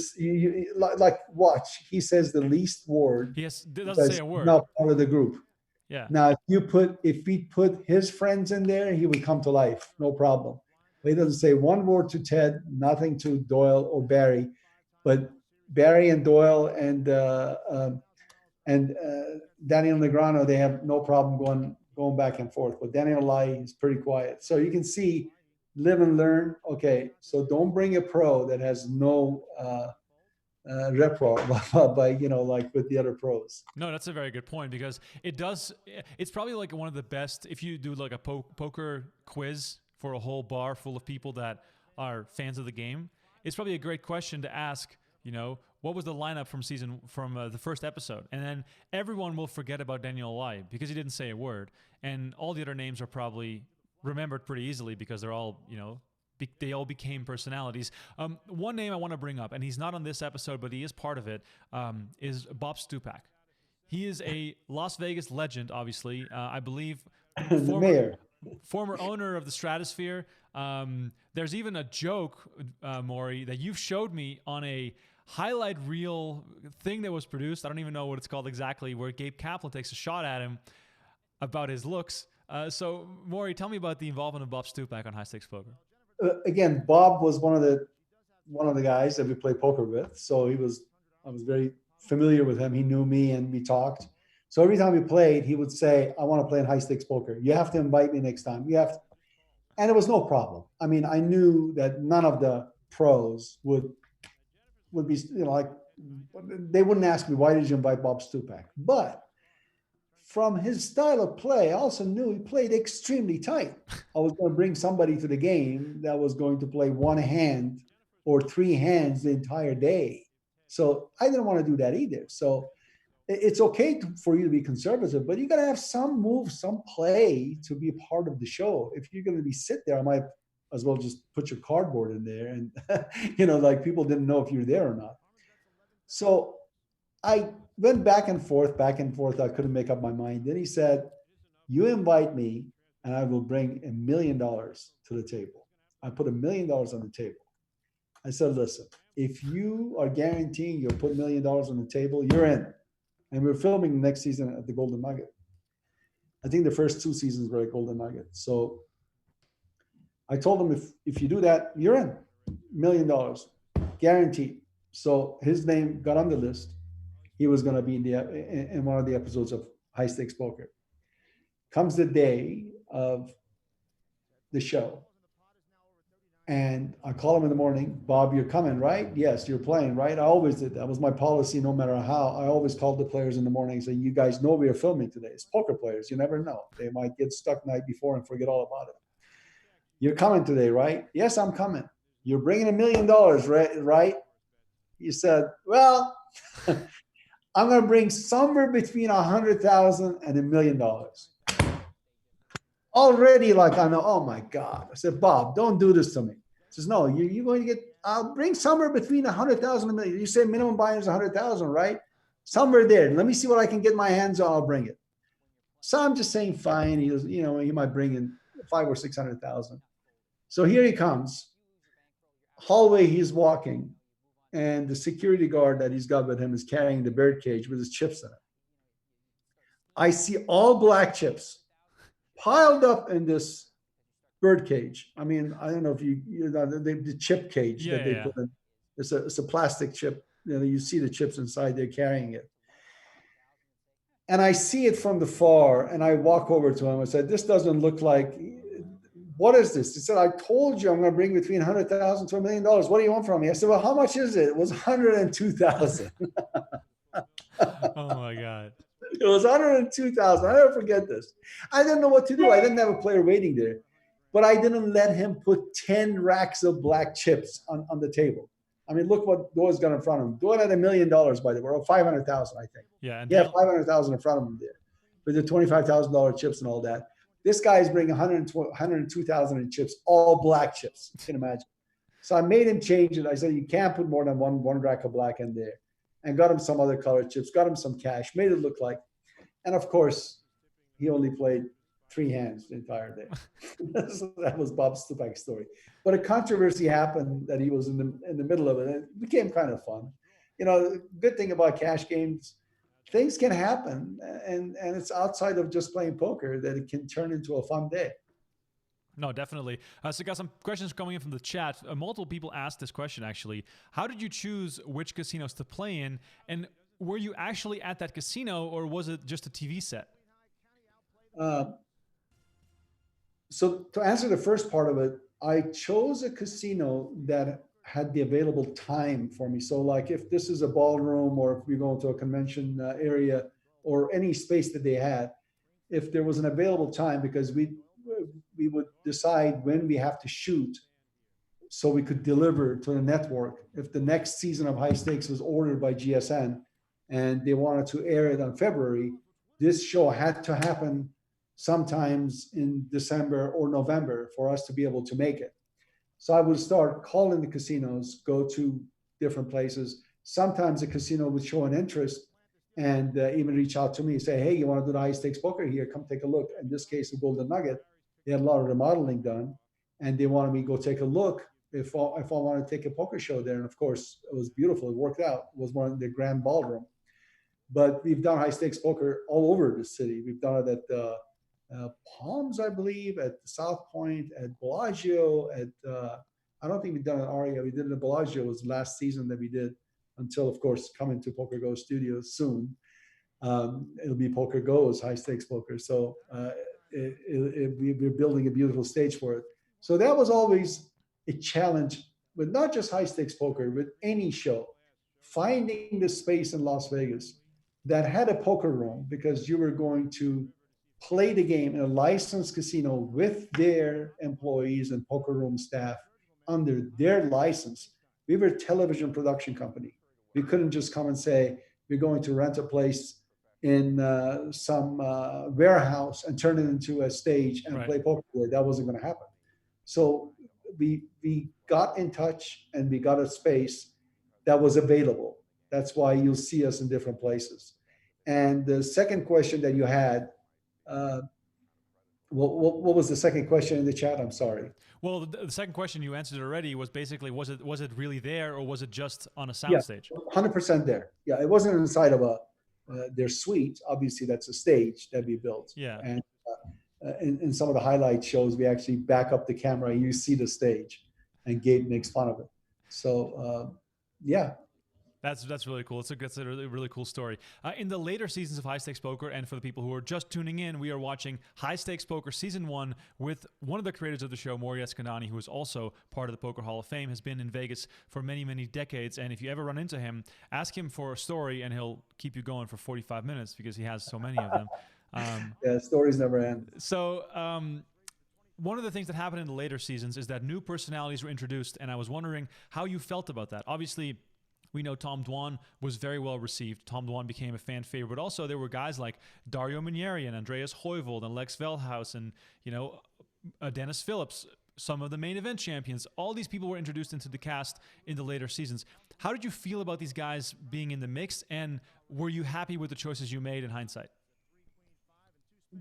like watch. He says the least word. He doesn't say a word. Not part of the group. Yeah. Now, if we put his friends in there, he would come to life, no problem. But he doesn't say one word to Ted, nothing to Doyle or Barry, but Barry and Doyle and Daniel Negreanu, they have no problem going back and forth. But Daniel Negreanu is pretty quiet, so you can see, live and learn. Okay, so don't bring a pro that has no repro by like with the other pros. No, that's a very good point, because it's probably like one of the best if you do like a poker quiz for a whole bar full of people that are fans of the game. It's probably a great question to ask, what was the lineup from the first episode? And then everyone will forget about Daniel Negreanu because he didn't say a word. And all the other names are probably remembered pretty easily because they're all, they all became personalities. One name I want to bring up, and he's not on this episode, but he is part of it, is Bob Stupak. He is a Las Vegas legend, obviously. I believe former owner of the Stratosphere. There's even a joke, Mori, that you've showed me on a highlight reel thing that was produced. I don't even know what it's called exactly, where Gabe Kaplan takes a shot at him about his looks. So, Mori, tell me about the involvement of Bob Stupak on High Stakes Poker. Again, Bob was one of the guys that we played poker with. So I was very familiar with him. He knew me and we talked. So every time we played, he would say, I want to play in high stakes poker. You have to invite me next time. You have to. And it was no problem. I mean, I knew that none of the pros would be, like, they wouldn't ask me, why did you invite Bob Stupak? But from his style of play, I also knew he played extremely tight. I was going to bring somebody to the game that was going to play one hand or 3 hands the entire day. So I didn't want to do that either. So it's okay for you to be conservative, but you got to have some move, some play to be a part of the show. If you're going to be sit there, I might as well just put your cardboard in there and, like people didn't know if you're there or not. So I went back and forth. I couldn't make up my mind. Then he said, you invite me and I will bring $1 million to the table. I put $1 million on the table. I said, listen, if you are guaranteeing you'll put $1 million on the table, you're in. And we're filming the next season at the Golden Nugget. I think the first 2 seasons were at Golden Nugget. So I told him, if you do that, you're in. $1 million, guaranteed. So his name got on the list. He was going to be in one of the episodes of High Stakes Poker. Comes the day of the show. And I call him in the morning, Bob, you're coming, right? Yes, you're playing, right? I always did. That was my policy, no matter how. I always called the players in the morning and say, you guys know we are filming today. It's poker players. You never know. They might get stuck night before and forget all about it. You're coming today, right? Yes, I'm coming. You're bringing $1 million, right? He said, well, I'm going to bring somewhere between 100,000 and $1 million. Already, like, I know, oh my God. I said, Bob, don't do this to me. He says, no, you're going to get, I'll bring somewhere between 100,000 and $1 million. You say minimum buy is 100,000, right? Somewhere there. Let me see what I can get my hands on. I'll bring it. So I'm just saying, fine. He was, he might bring in 500,000 or 600,000. So here he comes. Hallway, he's walking. And the security guard that he's got with him is carrying the bird cage with his chips in it. I see all black chips piled up in this bird cage. I mean, I don't know if the chip cage that they put in. It's a plastic chip. You see the chips inside, they're carrying it. And I see it from the far, and I walk over to him. I said, this doesn't look like, what is this? He said, I told you I'm going to bring between 100,000 to $1 million. What do you want from me? I said, well, how much is it? It was 102,000. Oh my God. It was 102,000. I never forget this. I didn't know what to do. I didn't have a player waiting there, but I didn't let him put 10 racks of black chips on the table. I mean, look what Doyle's got in front of him. Doyle had $1 million, by the way, or 500,000, I think. Yeah. And 500,000 in front of him there with the $25,000 chips and all that. This guy is bringing 102,000 in chips, all black chips. You can imagine. So I made him change it. I said, you can't put more than one rack of black in there. And got him some other colored chips, got him some cash, made it look like. And of course, he only played 3 hands the entire day. So that was Bob Stupak's story. But a controversy happened that he was in the middle of it. And it became kind of fun. The good thing about cash games, things can happen. And it's outside of just playing poker that it can turn into a fun day. No, definitely. So got some questions coming in from the chat. Multiple people asked this question, actually. How did you choose which casinos to play in? And were you actually at that casino, or was it just a TV set? So to answer the first part of it, I chose a casino that had the available time for me. So like if this is a ballroom, or if we go into a convention area, or any space that they had, if there was an available time, because we would decide when we have to shoot so we could deliver to the network. If the next season of High Stakes was ordered by GSN and they wanted to air it on February, this show had to happen sometimes in December or November for us to be able to make it. So I would start calling the casinos, go to different places. Sometimes the casino would show an interest and even reach out to me, say, hey, you want to do the High Stakes Poker here? Come take a look. In this case, the Golden Nugget, they had a lot of remodeling done, and they wanted me to go take a look if I wanted to take a poker show there. And of course, it was beautiful. It worked out. It was one of the grand ballroom. But we've done High Stakes Poker all over the city. We've done it at Palms, I believe, at South Point, at Bellagio, I don't think we've done it at Aria. We did it at Bellagio. It was last season that we did, until, of course, coming to PokerGO Studios soon. It'll be PokerGO's High Stakes Poker. So we're building a beautiful stage for it. So that was always a challenge with not just High Stakes Poker, with any show, finding the space in Las Vegas that had a poker room, because you were going to play the game in a licensed casino with their employees and poker room staff under their license. We were a television production company. We couldn't just come and say, we're going to rent a place in some warehouse and turn it into a stage and play poker there. That wasn't going to happen. So we got in touch and we got a space that was available. That's why you'll see us in different places. And the second question that you had, what was the second question in the chat? I'm sorry. Well, the second question you answered already was basically, was it really there, or was it just on a soundstage? Yeah, 100% there. Yeah, it wasn't inside of their suite. Obviously, that's a stage that we built. Yeah. And in some of the highlight shows, we actually back up the camera and you see the stage, and Gabe makes fun of it. So, yeah. That's really cool. It's a really cool story. In the later seasons of High Stakes Poker, and for the people who are just tuning in, we are watching High Stakes Poker Season 1 with one of the creators of the show, Mori Eskandani, who is also part of the Poker Hall of Fame, has been in Vegas for many, many decades. And if you ever run into him, ask him for a story and he'll keep you going for 45 minutes because he has so many of them. Yeah, stories never end. So one of the things that happened in the later seasons is that new personalities were introduced, and I was wondering how you felt about that. Obviously, we know Tom Dwan was very well received. Tom Dwan became a fan favorite, but also there were guys like Dario Minieri and Andreas Heuvel and Lex Velhaus and, Dennis Phillips, some of the main event champions. All these people were introduced into the cast in the later seasons. How did you feel about these guys being in the mix, and were you happy with the choices you made in hindsight?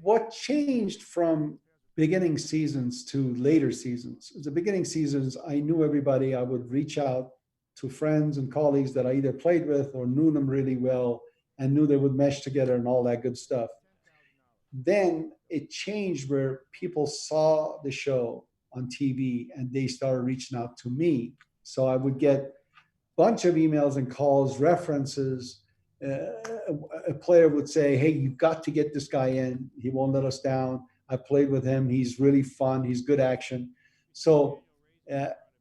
What changed from beginning seasons to later seasons? The beginning seasons, I knew everybody. I would reach out to friends and colleagues that I either played with or knew them really well and knew they would mesh together and all that good stuff. Then it changed where people saw the show on TV and they started reaching out to me. So I would get a bunch of emails and calls, references. A player would say, hey, you've got to get this guy in. He won't let us down. I played with him. He's really fun. He's good action. So,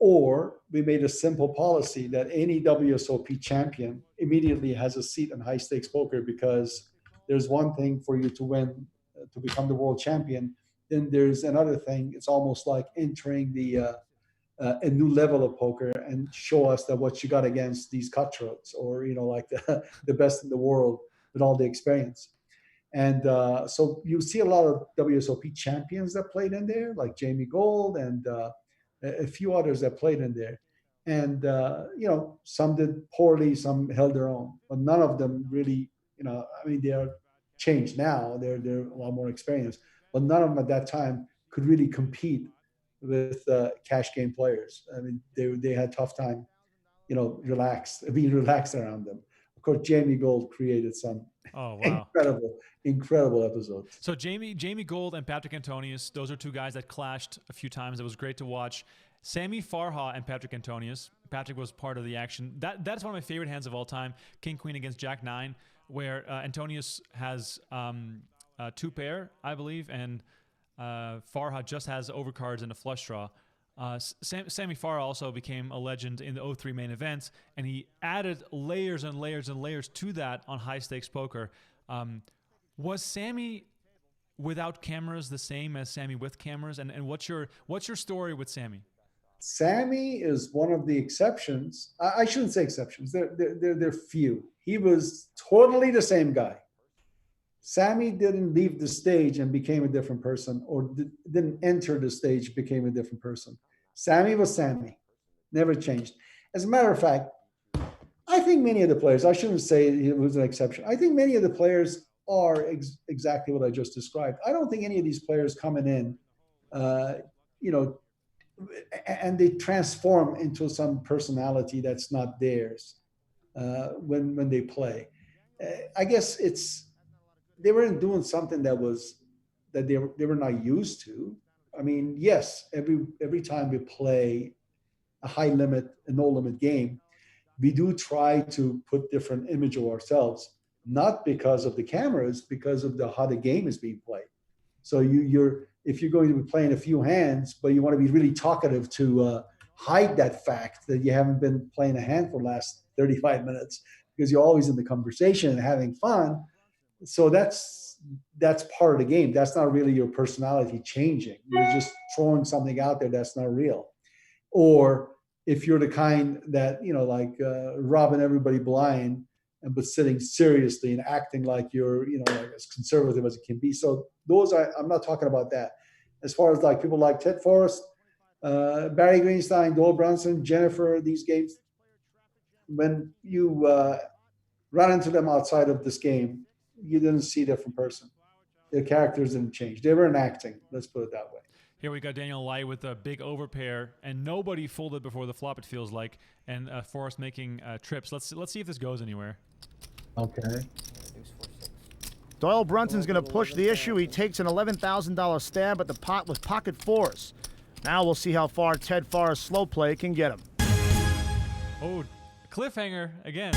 or we made a simple policy that any WSOP champion immediately has a seat in high stakes poker, because there's one thing for you to win, to become the world champion. Then there's another thing. It's almost like entering a new level of poker and show us that what you got against these cutthroats, or, like the best in the world with all the experience. And so you see a lot of WSOP champions that played in there, like Jamie Gold and a few others that played in there. And, some did poorly, some held their own, but none of them really, they are changed now. They're a lot more experienced, but none of them at that time could really compete with cash game players. I mean, they had a tough time, being relaxed around them. Of course, Jamie Gold created some incredible episodes. So Jamie Gold and Patrick Antonius, those are two guys that clashed a few times. It was great to watch. Sammy Farha and Patrick Antonius. Patrick was part of the action. That's one of my favorite hands of all time, King Queen against Jack 9, where Antonius has two pair, I believe, and Farha just has overcards and a flush draw. Sammy Farha also became a legend in the 03 main event, and he added layers and layers and layers to that on high stakes poker. Was Sammy without cameras the same as Sammy with cameras? And what's your story with Sammy? Sammy is one of the exceptions. I shouldn't say exceptions. They're few. He was totally the same guy. Sammy didn't leave the stage and became a different person, or didn't enter the stage, became a different person. Sammy was Sammy, never changed. As a matter of fact, I think many of the players, I shouldn't say it was an exception. I think many of the players are exactly what I just described. I don't think any of these players coming in, and they transform into some personality that's not theirs when they play. I guess they weren't doing something that they were not used to. I mean, yes, every time we play a high limit, a no limit game, we do try to put different image of ourselves, not because of the cameras, because of how the game is being played. So if you're going to be playing a few hands, but you want to be really talkative to hide that fact that you haven't been playing a hand for the last 35 minutes, because you're always in the conversation and having fun. So that's part of the game. That's not really your personality changing. You're just throwing something out there that's not real. Or if you're the kind that, like robbing everybody blind, but sitting seriously and acting like you're, like as conservative as it can be. So I'm not talking about that. As far as like people like Ted Forrest, Barry Greenstein, Doyle Brunson, Jennifer, these games, when you run into them outside of this game, you didn't see a different person. Their characters didn't change. They weren't acting. Let's put it that way. Here we got Daniel Lai with a big overpair, and nobody folded before the flop, it feels like, and Forrest making trips. Let's see if this goes anywhere. Okay. Doyle Brunson's going to push the issue. He takes an $11,000 stab at the pot with pocket fours. Now we'll see how far Ted Forrest's slow play can get him. Oh, cliffhanger again.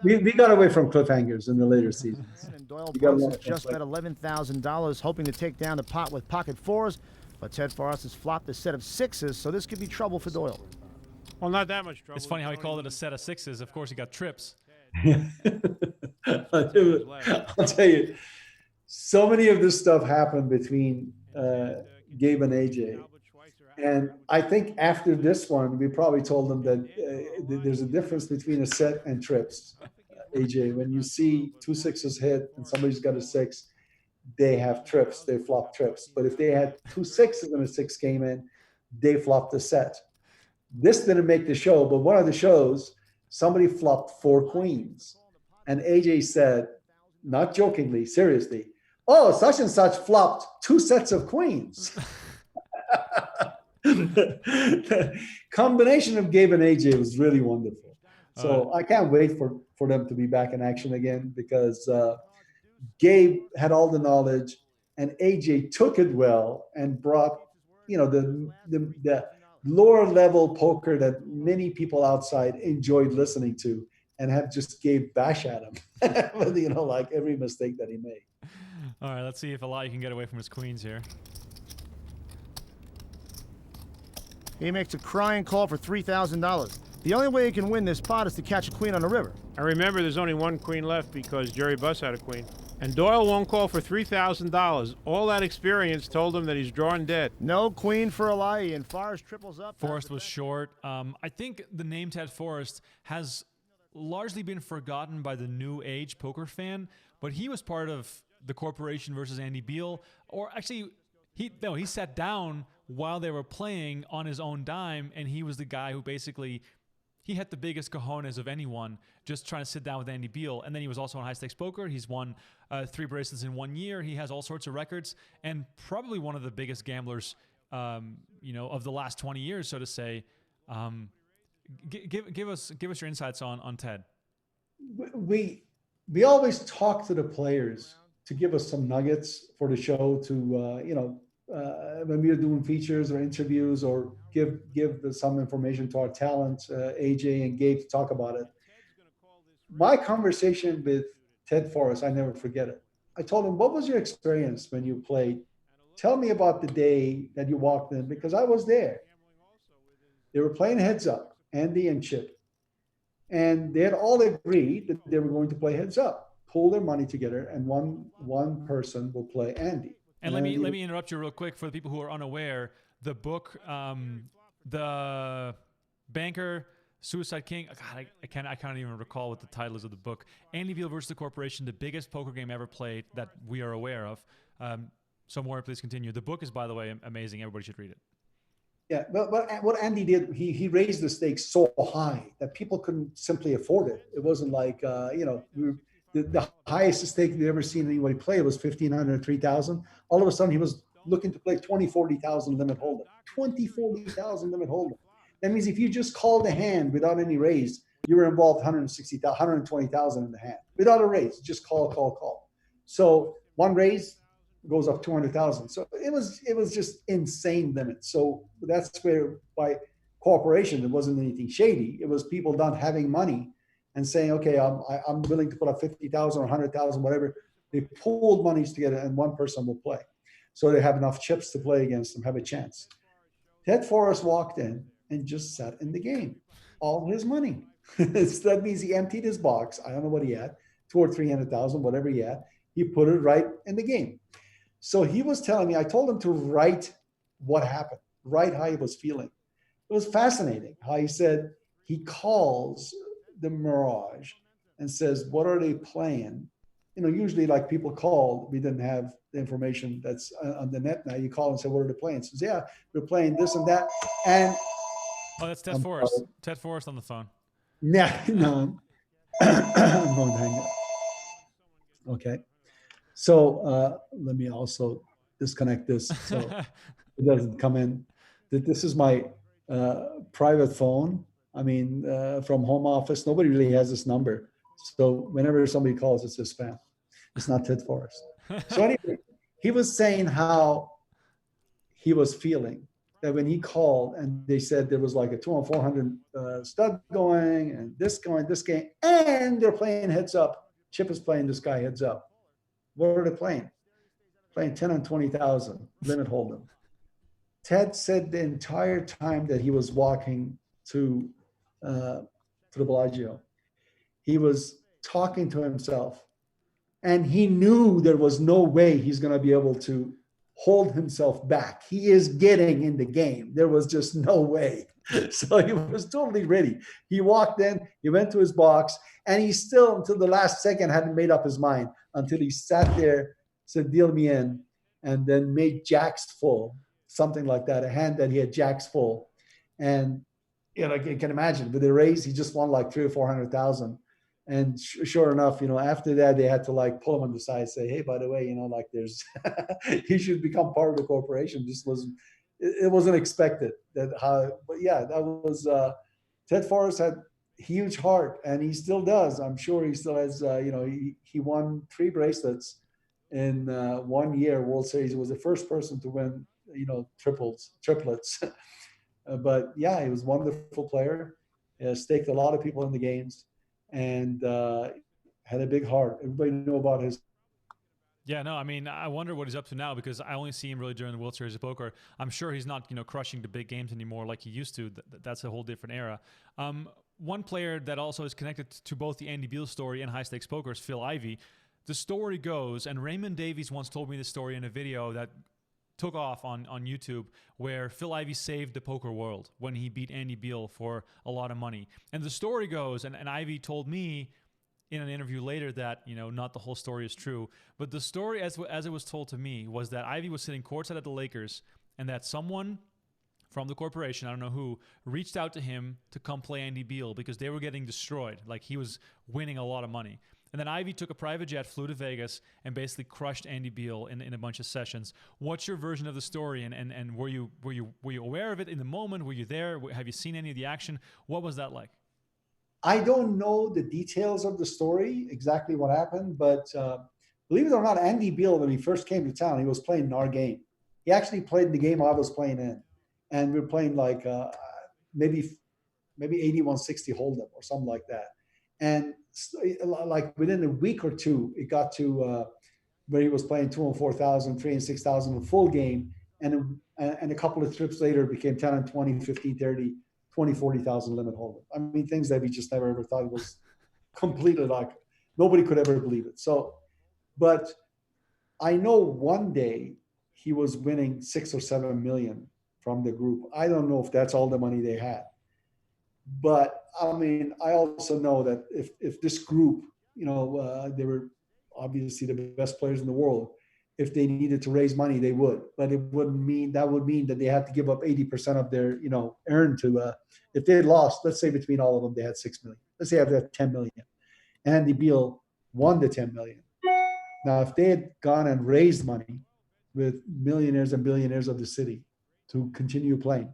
We got away from cliffhangers in the later seasons. And Doyle Brunson just bet $11,000, hoping to take down the pot with pocket fours, but Ted Forrest has flopped a set of sixes, so this could be trouble for Doyle. Well, not that much trouble. It's funny how he called it a set of sixes. Of course, he got trips. I'll tell you, so many of this stuff happened between Gabe and AJ. And I think after this one, we probably told them that there's a difference between a set and trips. AJ, when you see 2 sixes hit and somebody's got a 6, they have trips, they flop trips. But if they had 2 sixes and a 6 came in, they flopped the set. This didn't make the show, but one of the shows, somebody flopped 4 queens. And AJ said, not jokingly, seriously, oh, such and such flopped 2 sets of queens. The combination of Gabe and AJ was really wonderful. So I can't wait for them to be back in action again, because Gabe had all the knowledge and AJ took it well and brought, the lower level poker that many people outside enjoyed listening to, and have just Gabe bash at him with, like every mistake that he made. All right, let's see if Eli can get away from his queens here. He makes a crying call for $3,000. The only way he can win this pot is to catch a queen on the river. And remember, there's only 1 queen left because Jerry Buss had a queen. And Doyle won't call for $3,000. All that experience told him that he's drawing dead. No queen for Eli, and Forrest triples up. Forrest was short. I think the name Ted Forrest has largely been forgotten by the new age poker fan, but he was part of the Corporation versus Andy Beal, or actually, he sat down while they were playing on his own dime, and he was the guy who basically, he had the biggest cojones of anyone just trying to sit down with Andy Beal. And then he was also on high stakes poker. He's won 3 bracelets in 1 year. He has all sorts of records, and probably one of the biggest gamblers, of the last 20 years, so to say. Give us your insights on Ted. We always talk to the players to give us some nuggets for the show to, when we are doing features or interviews, or give some information to our talent, AJ and Gabe, to talk about it. My conversation with Ted Forrest, I never forget it. I told him, what was your experience when you played? Tell me about the day that you walked in, because I was there. They were playing heads up, Andy and Chip. And they had all agreed that they were going to play heads up, pull their money together, and one person will play Andy. And let me interrupt you real quick for the people who are unaware. The book, The Banker, Suicide King. God, I can't even recall what the title is of the book. Andy Beal versus the Corporation, the biggest poker game ever played that we are aware of. So Mori, please continue. The book is, by the way, amazing. Everybody should read it. Yeah, but what Andy did, he raised the stakes so high that people couldn't simply afford it. It wasn't like, the highest stake we've ever seen anybody play was 1,500, 3,000. All of a sudden, he was looking to play 20, 40,000 limit hold'em. 20, 40,000 limit hold'em. That means if you just called a hand without any raise, you were involved 160,000, 120,000 in the hand without a raise. Just call. So one raise goes up 200,000. So it was just insane limits. So that's where, by cooperation, it wasn't anything shady. It was people not having money and saying, okay, I'm willing to put up 50,000 or 100,000, whatever. They pooled monies together, and one person will play. So they have enough chips to play against them, have a chance. Ted Forrest walked in and just sat in the game. All his money. So that means he emptied his box. I don't know what he had, 200,000 or 300,000, whatever he had. He put it right in the game. So he was telling me, I told him to write what happened, write how he was feeling. it was fascinating how he said he calls the Mirage and says, what are they playing? Usually like people called, we didn't have the information that's on the net now. You call and say, what are they playing? Says, yeah, we're playing this and that. And oh, that's Ted Forrest. Ted Forrest on the phone. no, I'm going to hang up. Okay. So let me also disconnect this so it doesn't come in. This is my private phone. I mean, from home office, nobody really has this number. So whenever somebody calls, it's a spam. It's not Ted Forrest. So anyway, he was saying how he was feeling that when he called and they said there was like a 2-on-400 stud going and this game, and they're playing heads up. Chip is playing this guy heads up. What are they playing? Playing 10 on 20,000, limit Holdem. Ted said the entire time that he was walking to the Bellagio, he was talking to himself, and he knew there was no way he's going to be able to hold himself back. He is getting in the game. There was just no way. So he was totally ready. He walked in, he went to his box, and he still, until the last second, hadn't made up his mind until he sat there, said, deal me in, and then made jacks full, something like that, a hand that he had jacks full. And, you can imagine, with the raise, he just won like 300,000 or 400,000. And sure enough, after that, they had to like pull him on the side, say, hey, by the way, there's, he should become part of the corporation. It wasn't expected but yeah, that was, Ted Forrest had huge heart, and he still does. I'm sure he still has, he won 3 bracelets in 1 year, World Series. He was the first person to win, triplets. But yeah, he was a wonderful player. Staked a lot of people in the games, and had a big heart. Everybody knew about his. Yeah, no, I mean, I wonder what he's up to now, because I only see him really during the World Series of Poker. I'm sure he's not, crushing the big games anymore like he used to. That's a whole different era. One player that also is connected to both the Andy Beal story and high stakes poker is Phil Ivey. The story goes, and Raymond Davies once told me this story in a video that took off on YouTube, where Phil Ivey saved the poker world when he beat Andy Beal for a lot of money. And the story goes, and Ivey told me in an interview later that, not the whole story is true, but the story as it was told to me was that Ivey was sitting courtside at the Lakers, and that someone from the corporation, I don't know who, reached out to him to come play Andy Beal because they were getting destroyed. Like, he was winning a lot of money. And then Ivey took a private jet, flew to Vegas, and basically crushed Andy Beal in a bunch of sessions. What's your version of the story? And were you aware of it in the moment? Were you there? Have you seen any of the action? What was that like? I don't know the details of the story, exactly what happened, but believe it or not, Andy Beal, when he first came to town, he was playing in our game. He actually played in the game I was playing in. And we were playing like maybe 8160 Holdem or something like that. And like within a week or two, it got to where he was playing 2 and 4,000, 3 and 6,000 in full game. And a couple of trips later, it became 10 and 20, 15, 30, 20, 40,000 limit Holdem. I mean, things that we just never ever thought was completely like, nobody could ever believe it. So, but I know one day he was winning 6 or 7 million from the group. I don't know if that's all the money they had. But I mean, I also know that if this group, they were obviously the best players in the world. If they needed to raise money, they would. But it would mean that they had to give up 80% of their, earn to. If they had lost, let's say between all of them, they had 6 million. Let's say they had 10 million. Andy Beal won the 10 million. Now, if they had gone and raised money with millionaires and billionaires of the city to continue playing,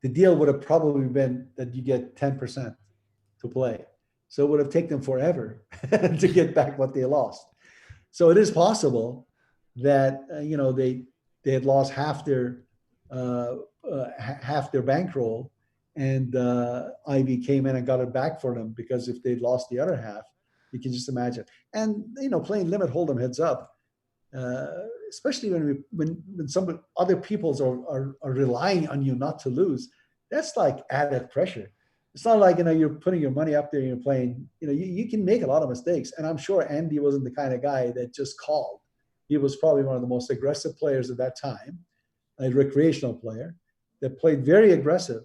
the deal would have probably been that you get 10% to play. So it would have taken them forever to get back what they lost. So it is possible that, they had lost half their bankroll, and Ivey came in and got it back for them, because if they'd lost the other half, you can just imagine. And, playing limit Holdem heads up, especially when some other peoples are relying on you not to lose, that's like added pressure. It's not like, you're putting your money up there and you're playing, you can make a lot of mistakes. And I'm sure Andy wasn't the kind of guy that just called. He was probably one of the most aggressive players at that time, a recreational player. that played very aggressive,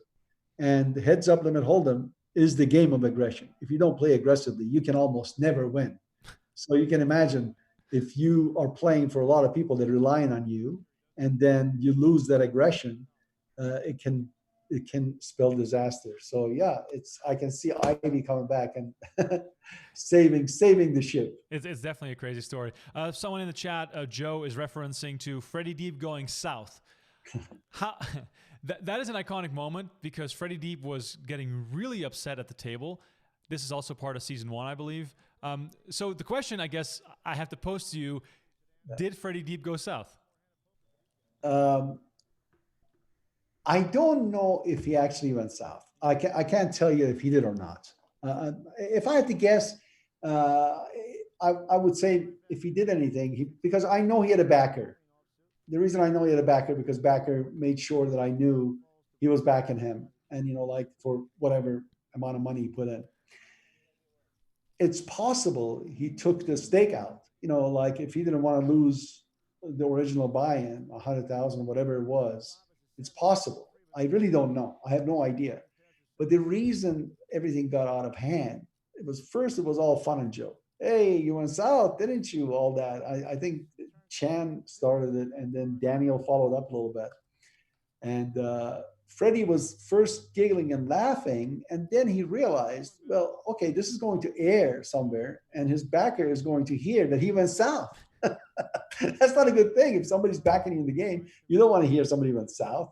and the heads up limit Holdem is the game of aggression. If you don't play aggressively, you can almost never win. So you can imagine if you are playing for a lot of people that are relying on you, and then you lose that aggression, it can spell disaster. So yeah, I can see Ivy coming back and saving the ship. It's definitely a crazy story. Someone in the chat, Joe, is referencing to Freddie Deep going south. How that is an iconic moment because Freddie Deep was getting really upset at the table. This is also part of season 1, I believe. So the question, I guess, I have to pose to you: did Freddie Deep go south? I don't know if he actually went south. I can't tell you if he did or not. If I had to guess, I would say if he did anything, because I know he had a backer. The reason I know he had a backer because backer made sure that I knew he was backing him, and like for whatever amount of money he put in. It's possible he took the stake out. Like if he didn't want to lose the original buy-in, 100,000, whatever it was, it's possible. I really don't know. I have no idea. But the reason everything got out of hand, it was all fun and joke. Hey, you went south, didn't you? All that. I think Chan started it, and then Daniel followed up a little bit. And Freddie was first giggling and laughing, and then he realized, well, okay, this is going to air somewhere, and his backer is going to hear that he went south. That's not a good thing. If somebody's backing you in the game, you don't want to hear somebody went south.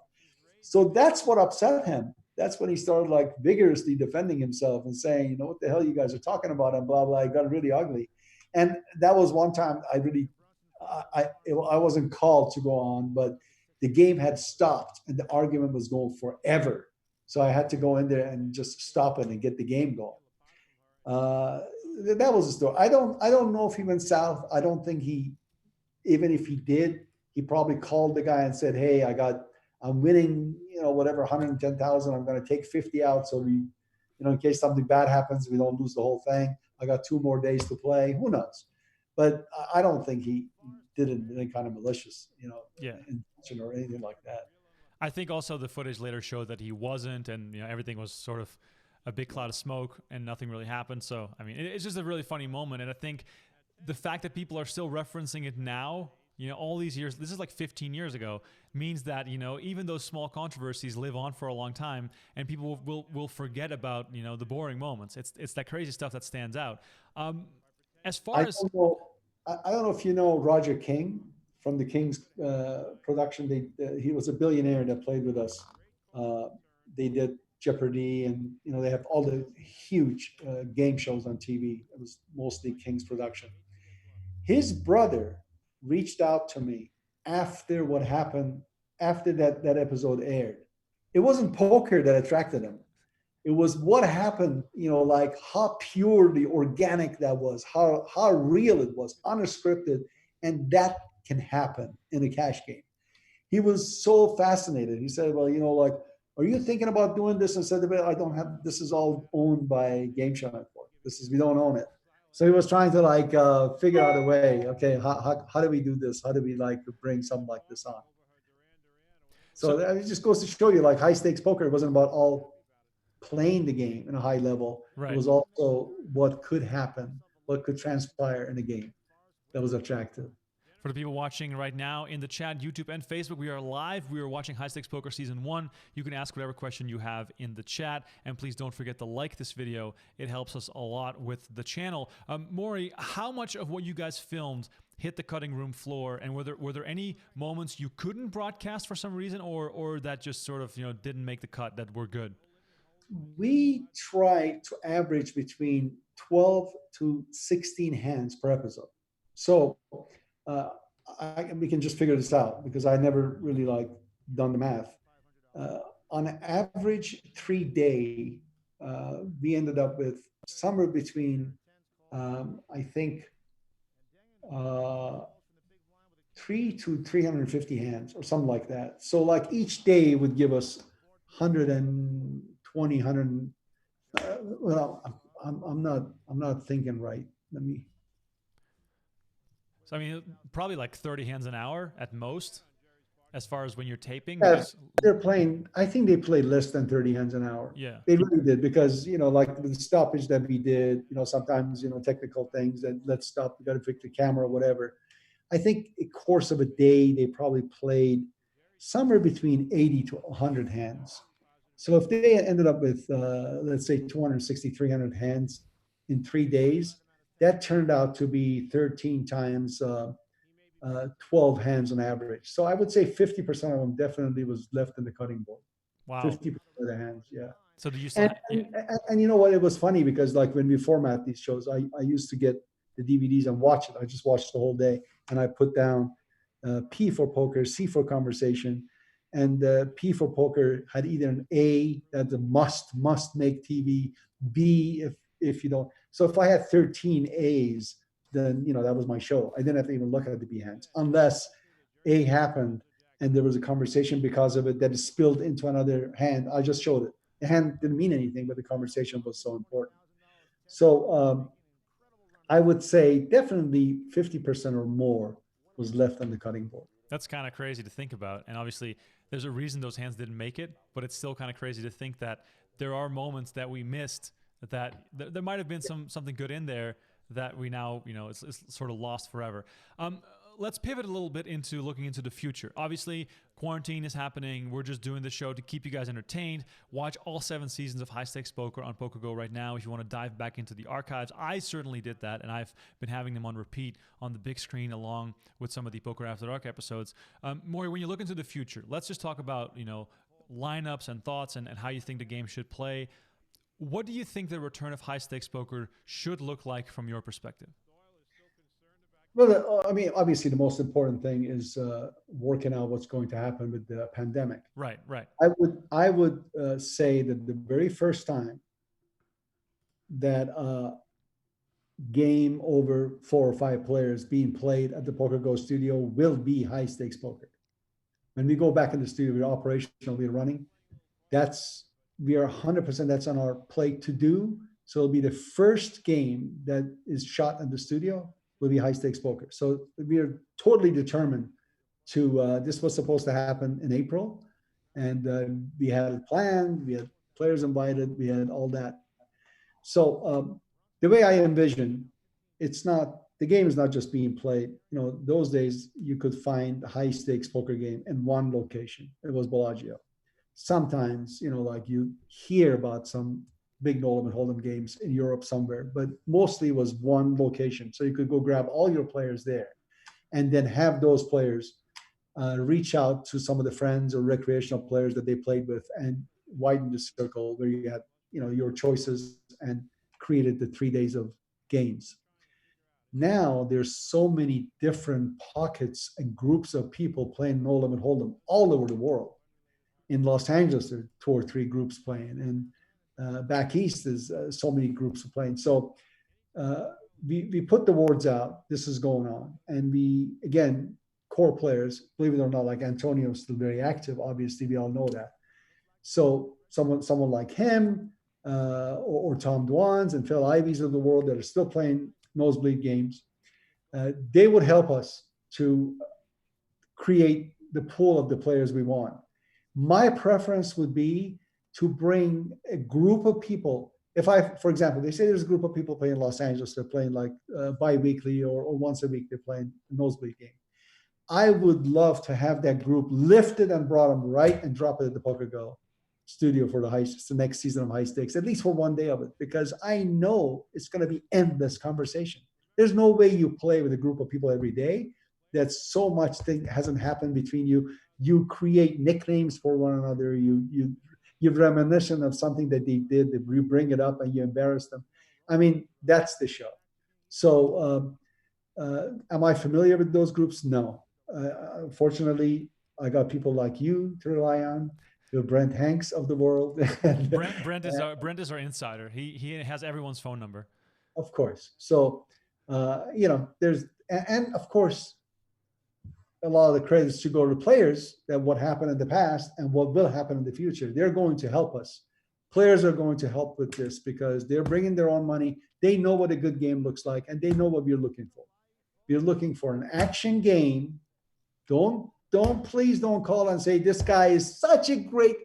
So that's what upset him. That's when he started like vigorously defending himself and saying, what the hell you guys are talking about, and blah, blah. It got really ugly. And that was one time I wasn't called to go on, but the game had stopped and the argument was going forever. So I had to go in there and just stop it and get the game going. That was the story. I don't know if he went south. I don't think even if he did, he probably called the guy and said, hey, I'm winning, whatever, 110,000. I'm going to take 50 out. So we, in case something bad happens, we don't lose the whole thing. I got 2 more days to play. Who knows? But I don't think he did it in any kind of malicious, intention or anything like that. I think also the footage later showed that he wasn't, and everything was sort of a big cloud of smoke and nothing really happened. So, I mean, it's just a really funny moment. And I think the fact that people are still referencing it now, all these years, this is like 15 years ago, means that, even those small controversies live on for a long time and people will forget about, the boring moments. It's that crazy stuff that stands out. As far as... I don't know if you know Roger King from the King's production. He was a billionaire that played with us. They did Jeopardy, and they have all the huge game shows on TV. It was mostly King's production. His brother reached out to me after what happened, after that episode aired. It wasn't poker that attracted him. It was what happened, like how purely organic that was, how real it was, unscripted, and that can happen in a cash game. He was so fascinated. He said, well, like, are you thinking about doing this? And said, I don't have, this is all owned by Game Show Network. We don't own it. So he was trying to figure out a way, okay, how do we do this? How do we bring something like this on? So it just goes to show you, high stakes poker, it wasn't about all playing the game in a high level. Right. It was also what could happen, what could transpire in a game that was attractive. For the people watching right now in the chat, YouTube and Facebook, we are live. We are watching High Stakes Poker Season 1. You can ask whatever question you have in the chat. And please don't forget to like this video. It helps us a lot with the channel. Mori, how much of what you guys filmed hit the cutting room floor? And were there any moments you couldn't broadcast for some reason, or that just sort of didn't make the cut that were good? We try to average between 12 to 16 hands per episode. So we can just figure this out because I never really done the math. On an average 3-day, we ended up with somewhere between, I think, 3 to 350 hands or something like that. So each day would give us 120, 100. Well, I'm not thinking right. Let me. So, I mean, probably 30 hands an hour at most. as far as when you're taping? Yeah, Because, they're playing. I think they played less than 30 hands an hour. yeah. They really did, because like the stoppage that we did, sometimes technical things that let's stop. We got to fix the camera, or whatever. I think a course of a day they probably played somewhere between 80 to 100 hands. So if they ended up with let's say 260, 300 hands in 3 days, that turned out to be 13 times 12 hands on average. So I would say 50% of them definitely was left in the cutting board. Wow. 50% of the hands, yeah. So do you still? And you know what? It was funny because like when we format these shows, I used to get the DVDs and watch it. I just watched the whole day, and I put down P for poker, C for conversation, and P for poker had either an A, that's a must make TV, B if you don't. So if I had 13 A's, then that was my show. I didn't have to even look at the B hands unless A happened and there was a conversation because of it that is spilled into another hand. I just showed it. The hand didn't mean anything, but the conversation was so important. So I would say definitely 50% or more was left on the cutting board. That's kind of crazy to think about. And obviously, there's a reason those hands didn't make it, but it's still kind of crazy to think that there are moments that we missed that there might have been something good in there that we now, it's sort of lost forever. Let's pivot a little bit into looking into the future. Obviously, quarantine is happening. We're just doing the show to keep you guys entertained. Watch all 7 seasons of High Stakes Poker on PokerGO right now if you want to dive back into the archives. I certainly did that, and I've been having them on repeat on the big screen along with some of the Poker After Dark episodes. Mori, when you look into the future, let's just talk about, lineups and thoughts and how you think the game should play. What do you think the return of High Stakes Poker should look like from your perspective? Well, obviously the most important thing is working out what's going to happen with the pandemic. Right. I would say that the very first time that game over 4 or 5 players being played at the PokerGO studio will be High Stakes Poker. When we go back in the studio, we're operational, we're running. We are 100%, that's on our plate to do. So it'll be the first game that is shot in the studio will be High Stakes Poker. So we are totally determined to, this was supposed to happen in April, and we had it planned, we had players invited, we had all that. So the way I envision, the game is not just being played. Those days you could find a High Stakes Poker game in one location. It was Bellagio. Sometimes, like you hear about some big Holdem and Holdem games in Europe somewhere, but mostly it was one location. So you could go grab all your players there and then have those players reach out to some of the friends or recreational players that they played with and widen the circle where you had, your choices and created the 3 days of games. Now there's so many different pockets and groups of people playing Holdem and Holdem all over the world. In Los Angeles, there are 2 or 3 groups playing, and back east is so many groups playing. So we put the words out. This is going on, and we again core players, believe it or not, like Antonio is still very active. Obviously, we all know that. So someone like him or Tom Dwan's and Phil Ivies of the world that are still playing nosebleed games, they would help us to create the pool of the players we want. My preference would be to bring a group of people. For example, they say there's a group of people playing in Los Angeles, they're playing like bi-weekly or once a week, they're playing a nosebleed game. I would love to have that group lifted and brought them right and drop it at the PokerGO studio for the next season of High Stakes, at least for one day of it, because I know it's going to be endless conversation. There's no way you play with a group of people every day. That's so much thing hasn't happened between you. You create nicknames for one another. You reminiscent of something that they did. You bring it up and you embarrass them. I mean, that's the show. So, am I familiar with those groups? No. Fortunately, I got people like you to rely on. The Brent Hanks of the world. Brent is our insider. He has everyone's phone number. Of course. So, there's and of course, a lot of the credits should go to players that what happened in the past and what will happen in the future. They're going to help us. Players are going to help with this because they're bringing their own money. They know what a good game looks like, and they know what we're looking for. We're looking for an action game. Don't please don't call and say this guy is such a great.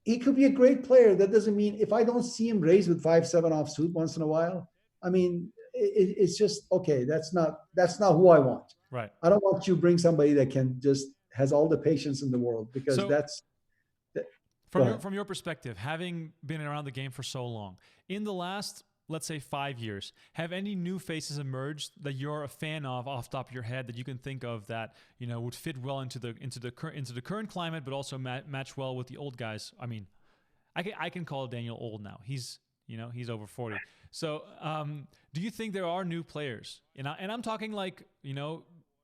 He could be a great player. That doesn't mean if I don't see him raise with 5-7 offsuit once in a while. I mean, it's just okay. That's not who I want. Right. I don't want you to bring somebody that has all the patience in the world, because from your perspective, having been around the game for so long, in the last, let's say, 5 years, have any new faces emerged that you're a fan of off the top of your head that you can think of that, you know, would fit well into the current climate, but also match well with the old guys? I mean, I can call Daniel old now. He's over 40. So do you think there are new players? And I'm talking like, you know,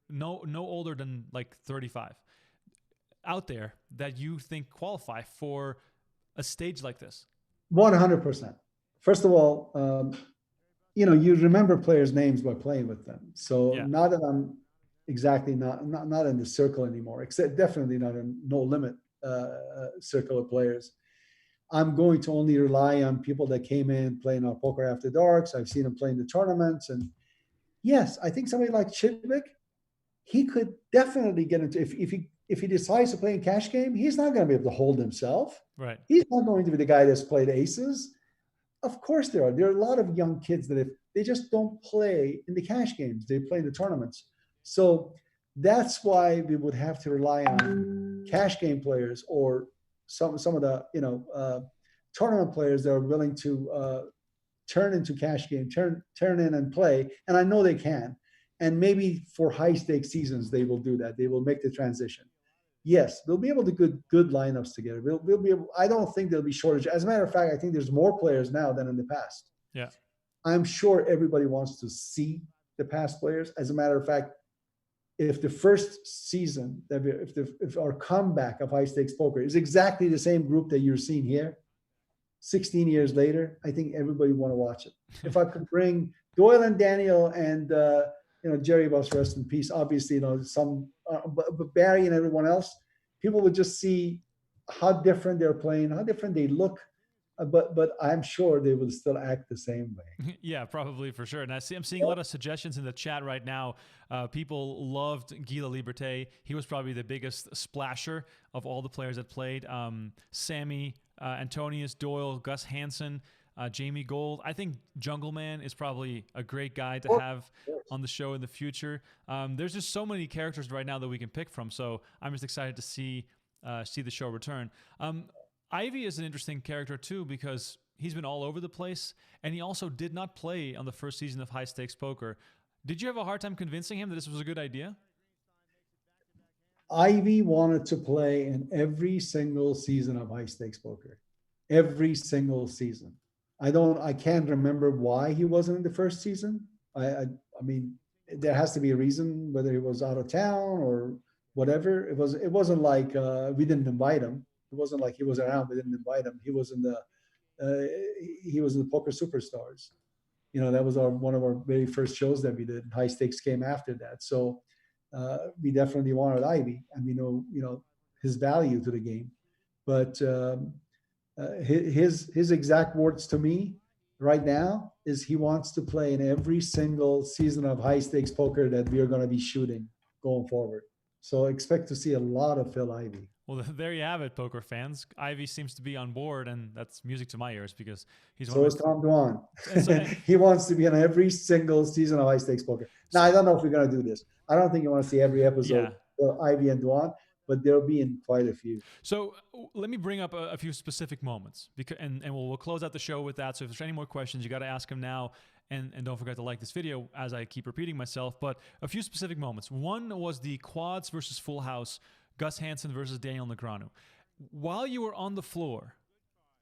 no older than like 35 out there that you think qualify for a stage like this? 100%. First of all, you know, you remember players' names by playing with them. So now that I'm exactly not in the circle anymore, except definitely not in no limit circle of players, I'm going to only rely on people that came in playing our Poker After Darks. I've seen them play in the tournaments. And yes, I think somebody like Chidwick, he could definitely get into, if he decides to play in cash game, he's not going to be able to hold himself. Right. He's not going to be the guy that's played aces. Of course there are. There are a lot of young kids that if they just don't play in the cash games, they play in the tournaments. So that's why we would have to rely on cash game players or some of the, you know, tournament players that are willing to turn into cash game, turn in and play. And I know they can. And maybe for high stakes seasons, they will do that. They will make the transition. Yes, we'll be able to good lineups together. We'll be able. I don't think there'll be shortage. As a matter of fact, I think there's more players now than in the past. Yeah, I'm sure everybody wants to see the past players. As a matter of fact, if the first season, if our comeback of high stakes poker is exactly the same group that you're seeing here, 16 years later, I think everybody want to watch it. If I could bring Doyle and Daniel and you know, Jerry Buss, rest in peace. Obviously, you know, but Barry and everyone else, people would just see how different they're playing, how different they look. But I'm sure they will still act the same way. Yeah, probably, for sure. And I'm seeing a lot of suggestions in the chat right now. People loved Guy Liberté. He was probably the biggest splasher of all the players that played. Sammy, Antonius, Doyle, Gus Hansen, Jamie Gold. I think Jungle Man is probably a great guy to have on the show in the future. There's just so many characters right now that we can pick from. So I'm just excited to see the show return. Ivy is an interesting character too, because he's been all over the place, and he also did not play on the first season of High Stakes Poker. Did you have a hard time convincing him that this was a good idea? Ivy wanted to play in every single season of High Stakes Poker. Every single season. I can't remember why he wasn't in the first season. I mean, there has to be a reason, whether he was out of town or whatever. It wasn't like we didn't invite him. It wasn't like he was around, we didn't invite him. He was in the Poker Superstars. You know, that was one of our very first shows that we did. High Stakes came after that. So we definitely wanted Ivy, and we know, you know, his value to the game. But his exact words to me right now is he wants to play in every single season of High Stakes Poker that we are going to be shooting going forward. So expect to see a lot of Phil Ivey. Well, there you have it, poker fans. Ivy seems to be on board, and that's music to my ears because he's so is Tom Dwan. He wants to be on every single season of High Stakes Poker. Now, I don't know if we're going to do this. I don't think you want to see every episode of Ivy and Dwan, but there'll be in quite a few. So let me bring up a few specific moments, and we'll close out the show with that. So if there's any more questions, you got to ask them now. And don't forget to like this video as I keep repeating myself. But a few specific moments. One was the quads versus full house, Gus Hansen versus Daniel Negreanu. While you were on the floor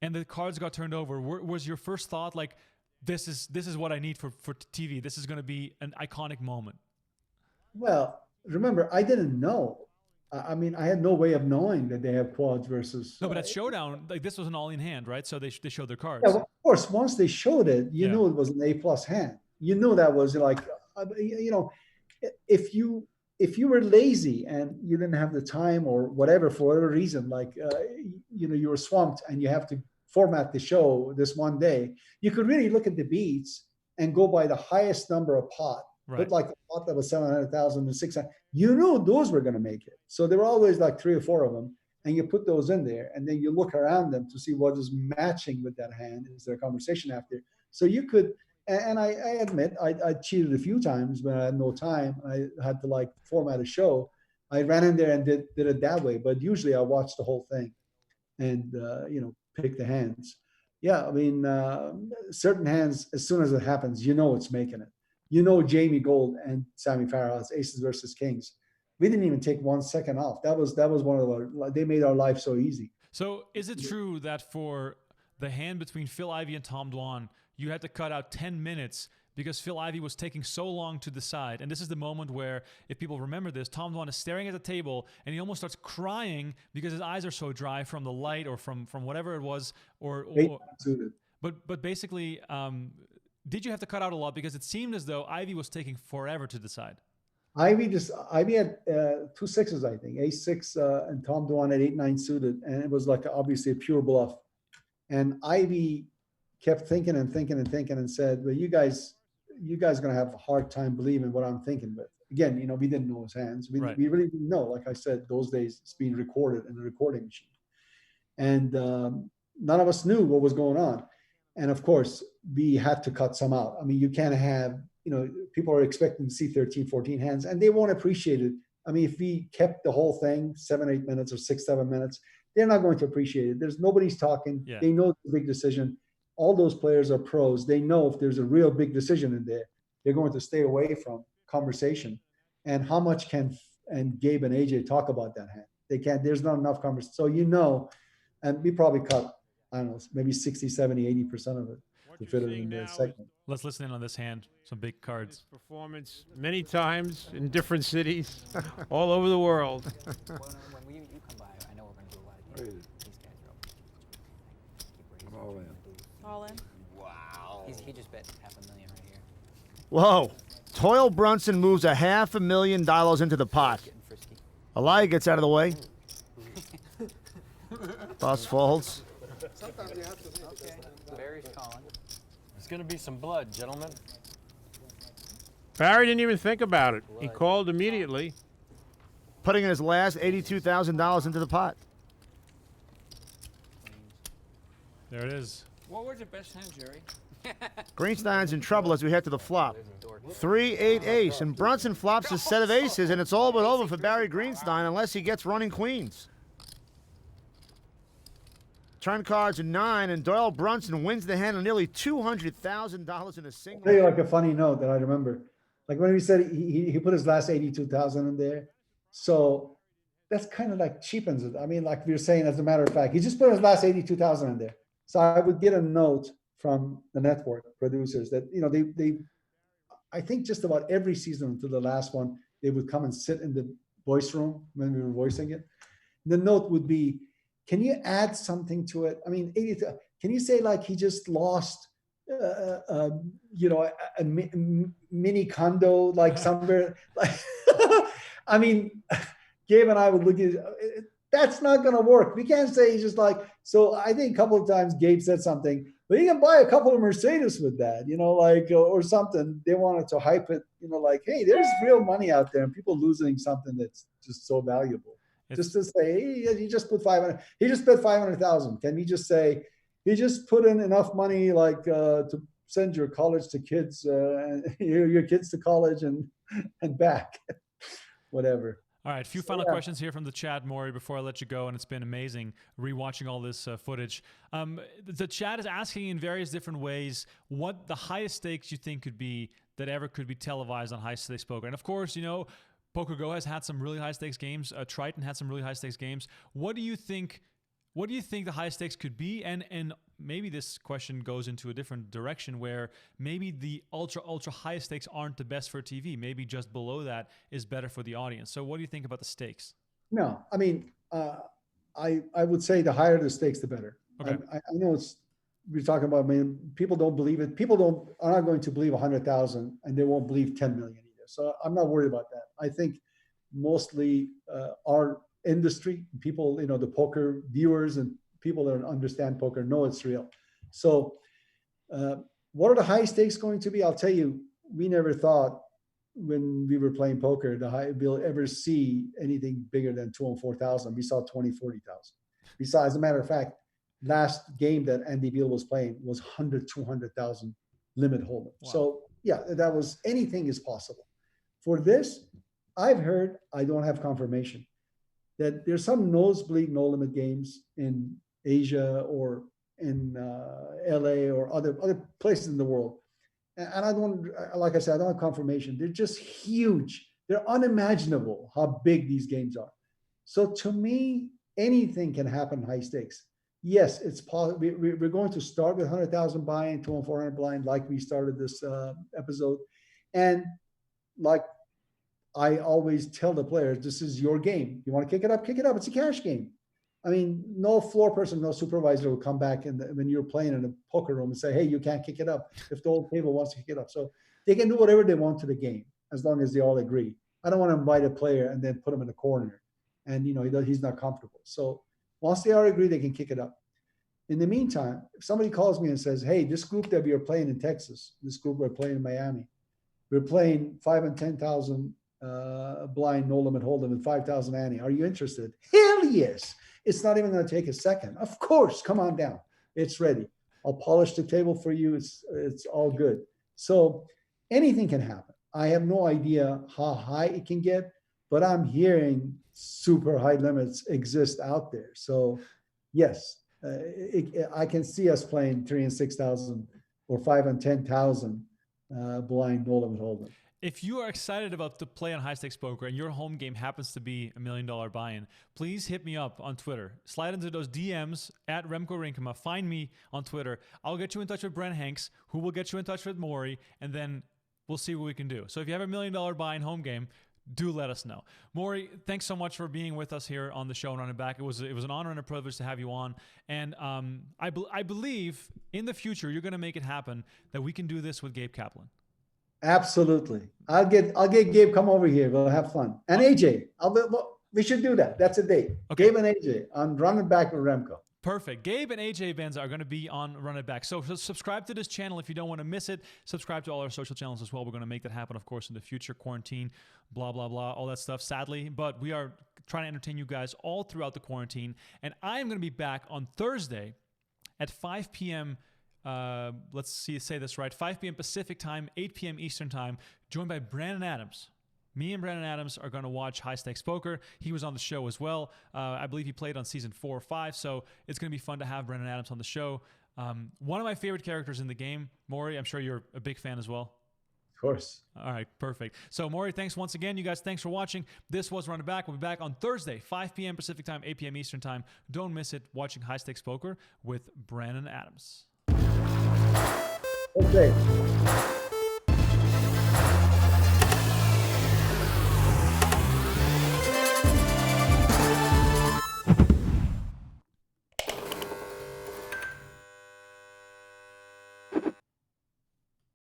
and the cards got turned over, was your first thought like, this is what I need for TV. This is going to be an iconic moment? Well, remember, I didn't know. I mean, I had no way of knowing that they have quads versus. No, but at Showdown, like this was an all-in hand, right? So they showed their cards. Yeah, well, of course, once they showed it, you knew it was an A+ hand. You knew that was like, you know, if you were lazy and you didn't have the time or whatever, for whatever reason, like, you know, you were swamped and you have to format the show this one day, you could really look at the beats and go by the highest number of pot But like the pot that was 700,000 and 600, you knew those were going to make it. So there were always like 3 or 4 of them, and you put those in there, and then you look around them to see what is matching with that hand. Is there a conversation after? So you could, and I admit I cheated a few times when I had no time. I had to like format a show. I ran in there and did it that way. But usually I watched the whole thing and pick the hands. Yeah, I mean, certain hands, as soon as it happens, it's making it. Jamie Gold and Sammy Farha's aces versus kings. We didn't even take 1 second off. That was one of they made our life so easy. So is it true that for the hand between Phil Ivey and Tom Dwan, you had to cut out 10 minutes because Phil Ivey was taking so long to decide? And this is the moment where, if people remember this, Tom Dwan is staring at the table and he almost starts crying because his eyes are so dry from the light or from whatever it was. But basically, did you have to cut out a lot? Because it seemed as though Ivey was taking forever to decide. Ivey had 2 sixes, I think, ace-6, and Tom Dwan at 8-9 suited, and it was like obviously a pure bluff. And Ivey kept thinking and said, "Well, you guys are going to have a hard time believing what I'm thinking with." Again, we didn't know his hands. We really didn't know. Like I said, those days it's being recorded in a recording machine, and none of us knew what was going on. And of course, we had to cut some out. I mean, you can't have, people are expecting to see 13, 14 hands, and they won't appreciate it. I mean, if we kept the whole thing 7, 8 minutes or 6, 7 minutes, they're not going to appreciate it. Nobody's talking. Yeah. They know it's a big decision. All those players are pros. They know if there's a real big decision in there, they're going to stay away from conversation. And how much can Gabe and AJ talk about that hand? They can't. There's not enough conversation. So and we probably cut, I don't know, maybe 60, 70, 80% of it to fit it in the segment. Let's listen in on this hand. Some big cards. Performance many times in different cities, all over the world. When you come by, I know we're going to do a lot of games. These guys are All in. all in. Wow. He just bet $500,000 right here. Whoa. Doyle Brunson moves $500,000 into the pot. Elia gets out of the way. Boss folds. Sometimes you have to. Okay. Barry's calling. There's going to be some blood, gentlemen. Barry didn't even think about it. He called immediately. Putting in his last $82,000 into the pot. There it is. What was your best hand, Jerry? Greenstein's in trouble as we head to the flop. 3-8 ace, and Brunson flops his set of aces, and it's all but over for Barry Greenstein unless he gets running queens. Turn cards are 9, and Doyle Brunson wins the hand on nearly $200,000 in a single. I'll tell you like a funny note that I remember. Like when we said he put his last 82,000 in there. So that's kind of like cheapens it. I mean, like we were saying, as a matter of fact, he just put his last 82,000 in there. So I would get a note from the network producers that, they I think just about every season until the last one, they would come and sit in the voice room when we were voicing it. The note would be, can you add something to it? I mean, can you say like he just lost, a mini condo like somewhere? Like, I mean, Gabe and I would look at it. That's not going to work. We can't say he's just like. So I think a couple of times Gabe said something, but you can buy a couple of Mercedes with that, or something. They wanted to hype it, like, hey, there's real money out there, and people losing something that's just so valuable. Just to say, hey, he just put 500. He just spent 500,000. Can we just say he just put in enough money, like to send your college to kids, your kids to college and back, whatever. All right, a few final questions here from the chat, Mori, before I let you go, and it's been amazing rewatching all this footage. The chat is asking in various different ways what the highest stakes you think could be that ever could be televised on high stakes poker. And of course, PokerGO has had some really high stakes games. Triton had some really high stakes games. What do you think the highest stakes could be? And maybe this question goes into a different direction where maybe the ultra high stakes aren't the best for TV. Maybe just below that is better for the audience. So what do you think about the stakes? No, I mean, I would say the higher the stakes, the better. Okay. I know we're talking about, people don't believe it. People are not going to believe 100,000 and they won't believe 10 million. So I'm not worried about that. I think mostly our industry, people, the poker viewers and people that understand poker know it's real. So what are the high stakes going to be? I'll tell you, we never thought when we were playing poker, the high we'll ever see anything bigger than 2 and 4,000. We saw 20, 40,000. We saw, as a matter of fact, last game that Andy Beal was playing was 100, 200,000 limit Holdem. Wow. So yeah, that was, anything is possible. For this, I've heard, I don't have confirmation, that there's some nosebleed no limit games in Asia or in LA or other places in the world. And I don't, like I said, I don't have confirmation. They're just huge. They're unimaginable how big these games are. So to me, anything can happen in high stakes. Yes, it's possible. We're going to start with 100,000 buy-in, 2 and 400 blind, like we started this episode. And like I always tell the players, this is your game. You want to kick it up? Kick it up. It's a cash game. I mean, no floor person, no supervisor will come back when you're playing in a poker room and say, hey, you can't kick it up if the whole table wants to kick it up. So they can do whatever they want to the game as long as they all agree. I don't want to invite a player and then put him in the corner and, he's not comfortable. So once they all agree, they can kick it up. In the meantime, if somebody calls me and says, hey, this group that we are playing in Texas, this group we're playing in Miami, we're playing 5,000 and 10,000 blind no limit Holdem and 5,000 ante. Are you interested? Hell yes. It's not even going to take a second. Of course, come on down. It's ready. I'll polish the table for you. It's all good. So anything can happen. I have no idea how high it can get, but I'm hearing super high limits exist out there. So yes, I can see us playing 3,000 and 6,000 or 5,000 and 10,000 blind no limit Holdem. If you are excited about to play on high stakes poker and your home game happens to be $1 million buy-in, please hit me up on Twitter. Slide into those DMs at Remko Rinkema. Find me on Twitter. I'll get you in touch with Brent Hanks, who will get you in touch with Mori, and then we'll see what we can do. So if you have $1 million buy-in home game, do let us know. Mori, thanks so much for being with us here on the show and Running Back. It was an honor and a privilege to have you on. And I believe in the future you're going to make it happen that we can do this with Gabe Kaplan. Absolutely. I'll get Gabe come over here. We'll have fun. And AJ, we should do that. That's a date. Okay. Gabe and AJ on Running Back with Remko. Perfect. Gabe and AJ Benza are going to be on Run It Back. So subscribe to this channel if you don't want to miss it. Subscribe to all our social channels as well. We're going to make that happen, of course, in the future. Quarantine, blah, blah, blah, all that stuff, sadly. But we are trying to entertain you guys all throughout the quarantine. And I am going to be back on Thursday at 5 p.m. Let's say this right, 5 p.m. Pacific time, 8 p.m. Eastern time, joined by Brandon Adams. Me and Brandon Adams are going to watch High Stakes Poker. He was on the show as well. I believe he played on season 4 or 5, so it's going to be fun to have Brandon Adams on the show. One of my favorite characters in the game, Mori, I'm sure you're a big fan as well. Of course. All right, perfect. So, Mori, thanks once again. You guys, thanks for watching. This was Run It Back. We'll be back on Thursday, 5 p.m. Pacific time, 8 p.m. Eastern time. Don't miss it, watching High Stakes Poker with Brandon Adams. Okay.